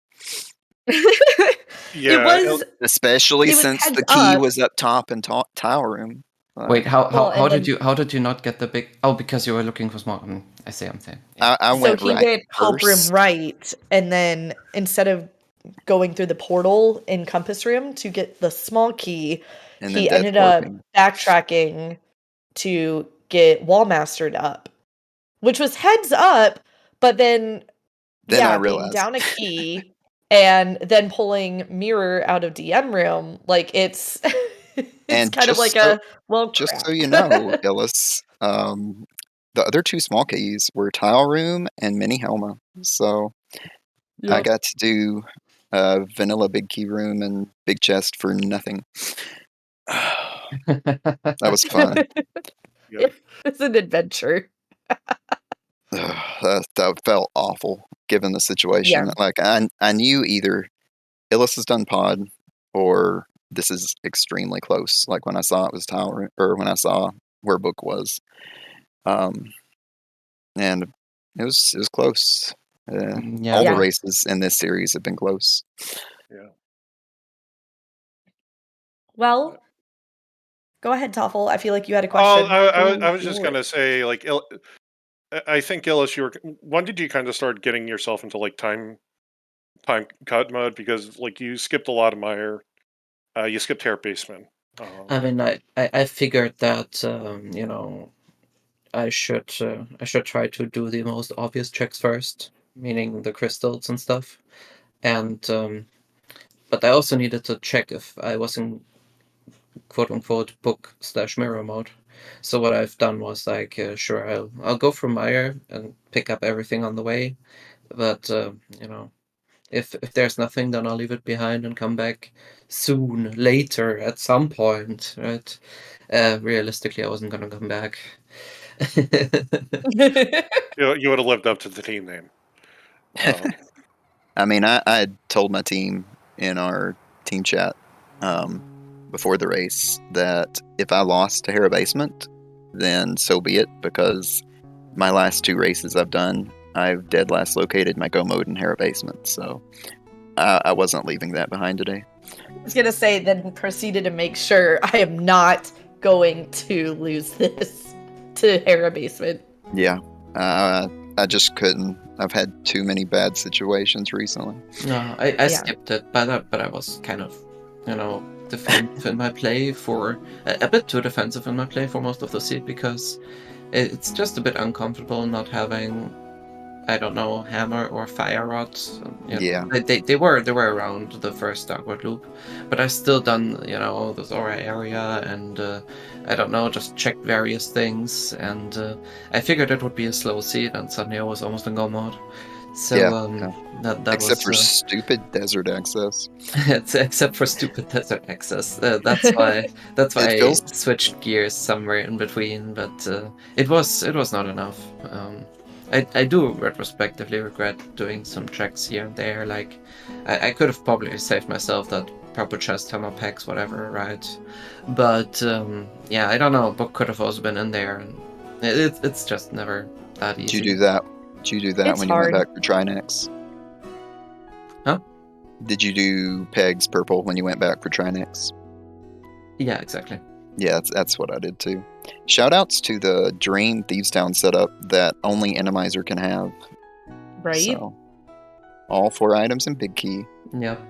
It was, especially since the key was up top in Tower Room. Wait, how did you not get the big? Oh, because you were looking for small. I see. I'm saying. Yeah. I went so he went Help Room right, and then instead of going through the portal in Compass Room to get the small key, he ended up backtracking to get Wallmastered up, which was heads up, but then I realized down a key and then pulling Mirror out of DM Room, like it's and kind of like just so you know, Illus, the other 2 small keys were Tile Room and Mini Helma. So I got to do vanilla big key room and big chest for nothing. That was fun. It's an adventure. That felt awful given the situation. Like I knew either Illus has done pod or this is extremely close. Like when I saw it was Tower, or when I saw where Book was, and it was close. All the races in this series have been close. Yeah. Well, go ahead, Toffel. I feel like you had a question. I was just gonna say, like, I think Illus, when did you kind of start getting yourself into like time cut mode? Because like you skipped a lot of Meyer, you skipped Hair Basement. I mean, I figured that I should try to do the most obvious checks first, meaning the crystals and stuff, and but I also needed to check if I was in quote unquote book/mirror mode. So what I've done was like, sure, I'll go from Meyer and pick up everything on the way, but if there's nothing, then I'll leave it behind and come back soon, later, at some point, right? Realistically, I wasn't gonna come back. You would have lived up to the team name. I mean, I told my team in our team chat before the race that if I lost to Hera Basement, then so be it, because my last 2 races I've done, I've dead last located my go mode in Hera Basement, so I wasn't leaving that behind today. I was gonna say, then proceeded to make sure I am not going to lose this to Hera Basement. Yeah, I just couldn't. I've had too many bad situations recently. No, I skipped it, but I was kind of, defensive in my play for a bit too defensive in my play for most of the seed, because it's just a bit uncomfortable not having, I don't know, Hammer or Fire Rod. They were around the first Darkwood loop, but I still done the Zora area and I don't know, just checked various things, and I figured it would be a slow seed, and suddenly I was almost in go mode. So that except was, for stupid desert access. Except for stupid desert access. That's why I switched gears somewhere in between, but it was not enough. I do retrospectively regret doing some checks here and there. Like I could have probably saved myself that purple chest, hammer packs, whatever, right? But I don't know. Book could have also been in there, and it's just never that easy. Did you do that? It's when hard. You went back for Trinex? Huh? Did you do Pegs purple when you went back for Trinex? Yeah, exactly. Yeah, that's what I did too. Shoutouts to the Dream Thieves Town setup that only Enemizer can have. Right? So, all 4 items and big key. Yep.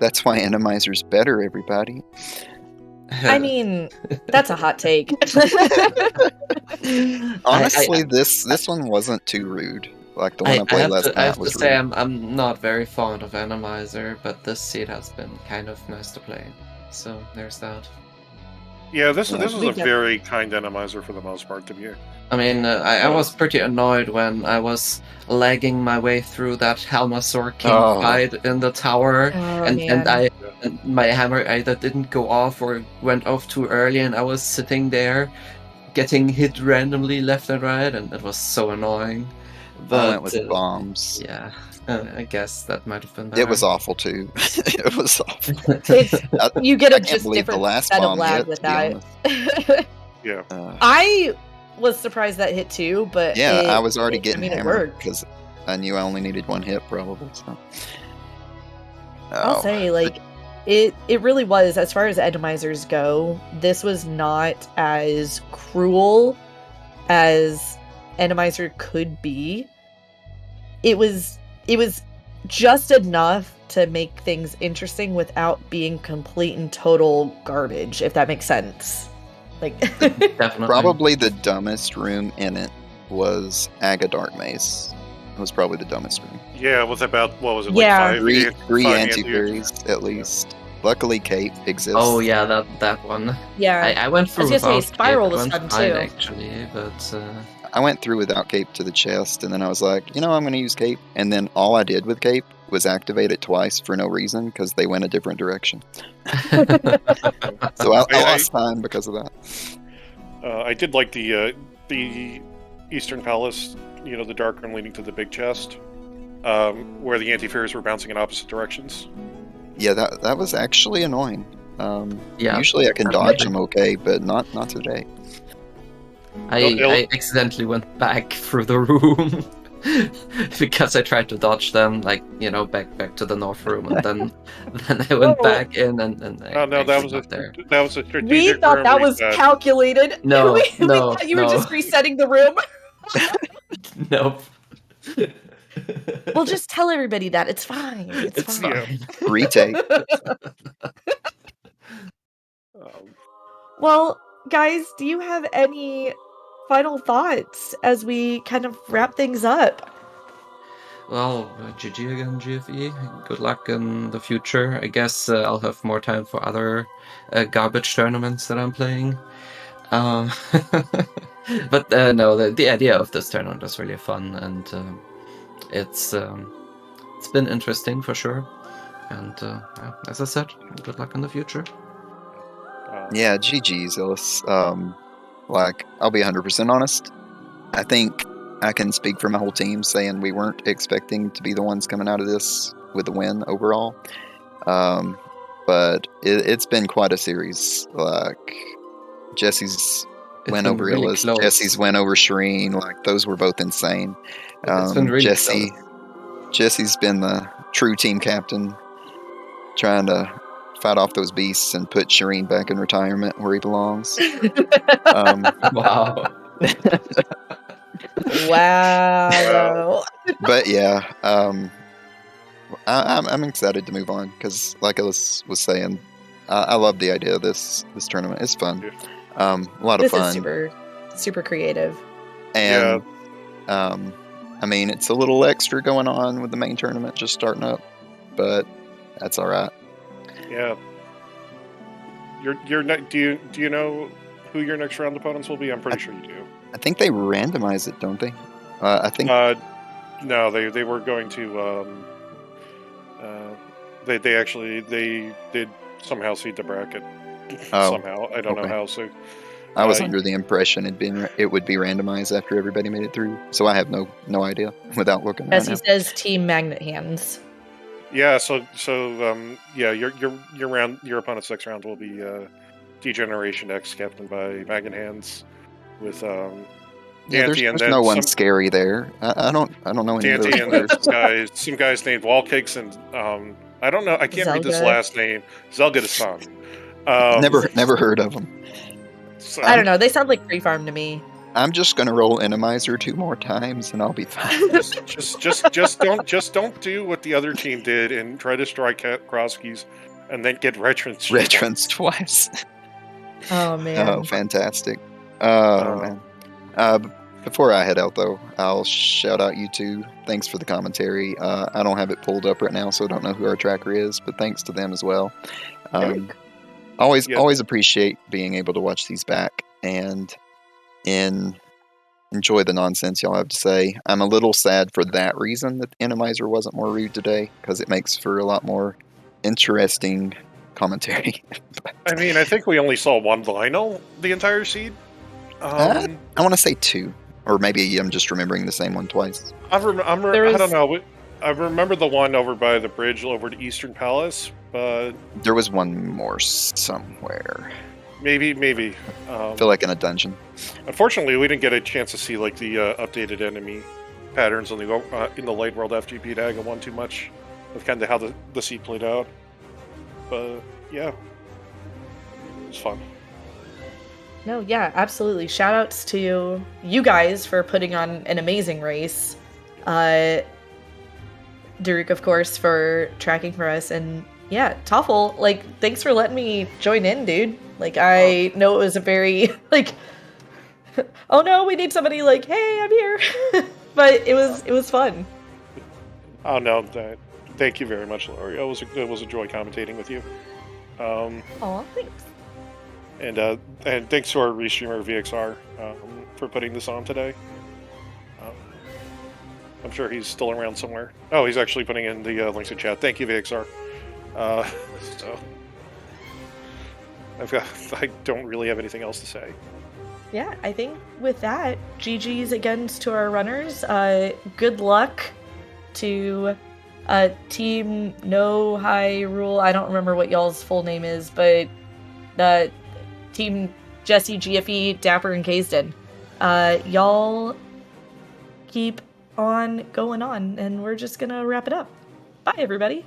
That's why Enemizer's better, everybody. I mean, that's a hot take. Honestly, this one wasn't too rude. Like the one I played last I night have to was say, rude. I'm not very fond of Enemizer, but this seed has been kind of nice to play. So there's that. Yeah, this is a We've got- very kind Enemizer for the most part to be. I mean, I was pretty annoyed when I was lagging my way through that Halmasaur King fight in the tower, and my hammer either didn't go off or went off too early, and I was sitting there getting hit randomly left and right, and it was so annoying. But I went with bombs. Yeah, I guess that might have been better. It was awful too. It was awful. You get I a can't just believe the different last set of bomb lag hit, with to be that. Yeah. I was surprised that hit too, but Yeah, I was already getting it hammered worked. because I knew I only needed 1 hit probably. So. I'll say, like, it really was, as far as Endomizers go, this was not as cruel as Endomizer could be. It was just enough to make things interesting without being complete and total garbage, if that makes sense. Like, Definitely. Probably the dumbest room in it was Aga Dark Maze. It was probably the dumbest room. Yeah, with about, what was it, Yeah. like Three five anti-fairies, at least. Luckily, Cape exists. Oh yeah, that one. yeah. I went through I was gonna say, without Spiral Cape. It was went fun, fine, too. actually, but I went through without Cape to the chest, and then I was like, I'm going to use Cape. And then all I did with Cape was activate it twice for no reason, because they went a different direction. So I lost time because of that. I did like the Eastern Palace, the dark room leading to the big chest, where the anti-fairies were bouncing in opposite directions. Yeah, that was actually annoying. Yeah. Usually I can dodge them okay, but not today. I accidentally went back through the room because I tried to dodge them, back to the north room, and then I went back in and that was a strategic. We thought that was calculated. No, we no, thought you were just resetting the room. Nope. We'll just tell everybody that. It's fine. It's fine. Retake. Well, guys, do you have any final thoughts as we kind of wrap things up? Well, GG again, GFE. Good luck in the future. I guess I'll have more time for other garbage tournaments that I'm playing. But no, the idea of this tournament was really fun, and it's been interesting for sure. And as I said, good luck in the future. Yeah, GG's, Illus. I'll be 100% honest. I think I can speak for my whole team saying we weren't expecting to be the ones coming out of this with the win overall. But it's been quite a series. Jesse's win over really Illus, close. Jesse's win over Shireen, those were both insane. It's been really Jesse's close. been the true team captain, trying to fight off those beasts and put Shireen back in retirement where he belongs. Wow. Wow. But yeah, I'm excited to move on because, like Illus was saying, I love the idea of this tournament. It's fun, a lot of This fun. is super, super creative. And I mean, it's a little extra going on with the main tournament just starting up, but that's all right. Yeah. Do you know who your next round opponents will be? I'm pretty sure you do. I think they randomize it, don't they? I think. No, they were going to. They did somehow seed the bracket. Somehow, I don't know how. So I was under the impression it would be randomized after everybody made it through. So I have no idea without looking. As he says, Team Magnet Hands. Yeah. So your opponent's next round will be Degeneration X, captained by Magnet Hands, with there's no one scary there. I don't know any Dante of and those some guys named Wallcakes and I don't know. I can't read this Zelda. last name. Zelda-san. Never heard of them. So, I don't know. They sound like Free Farm to me. I'm just gonna roll Enemizer 2 more times and I'll be fine. just don't do what the other team did and try to strike Krosky's and then get retrance. Retrance twice. Oh man. Oh, fantastic. Oh man. Before I head out though, I'll shout out you two. Thanks for the commentary. I don't have it pulled up right now, so I don't know who our tracker is, but thanks to them as well. Always appreciate being able to watch these back and enjoy the nonsense y'all have to say. I'm a little sad for that reason that Enemizer wasn't more rude today, because it makes for a lot more interesting commentary. I mean, I think we only saw one Lionel the entire seed. I want to say 2, or maybe I'm just remembering the same one twice. I don't know. I remember the one over by the bridge over to Eastern Palace, but there was one more somewhere. Maybe. I feel like in a dungeon. Unfortunately, we didn't get a chance to see like the updated enemy patterns on the in the late world FGP Daga 1 too much of kind of how the seed played out. But yeah, it was fun. No, yeah, absolutely. Shout outs to you guys for putting on an amazing race. Daruk, of course, for tracking for us. And yeah, Toffel, like, thanks for letting me join in, dude. Like, I know it was a very, like, oh no, we need somebody, like, hey, I'm here. But it was fun. Oh no, thank you very much, Laurie. It was a joy commentating with you. Aw, thanks. And thanks to our restreamer VXR for putting this on today. I'm sure he's still around somewhere. Oh, he's actually putting in the links in chat. Thank you, VXR. So I don't really have anything else to say. Yeah, I think with that, GG's again to our runners. Good luck to Team No Hyrule. I don't remember what y'all's full name is, but Team Jesse, GFE, Dapper, and Kaysden. Y'all keep on going on, and we're just gonna wrap it up. Bye, everybody.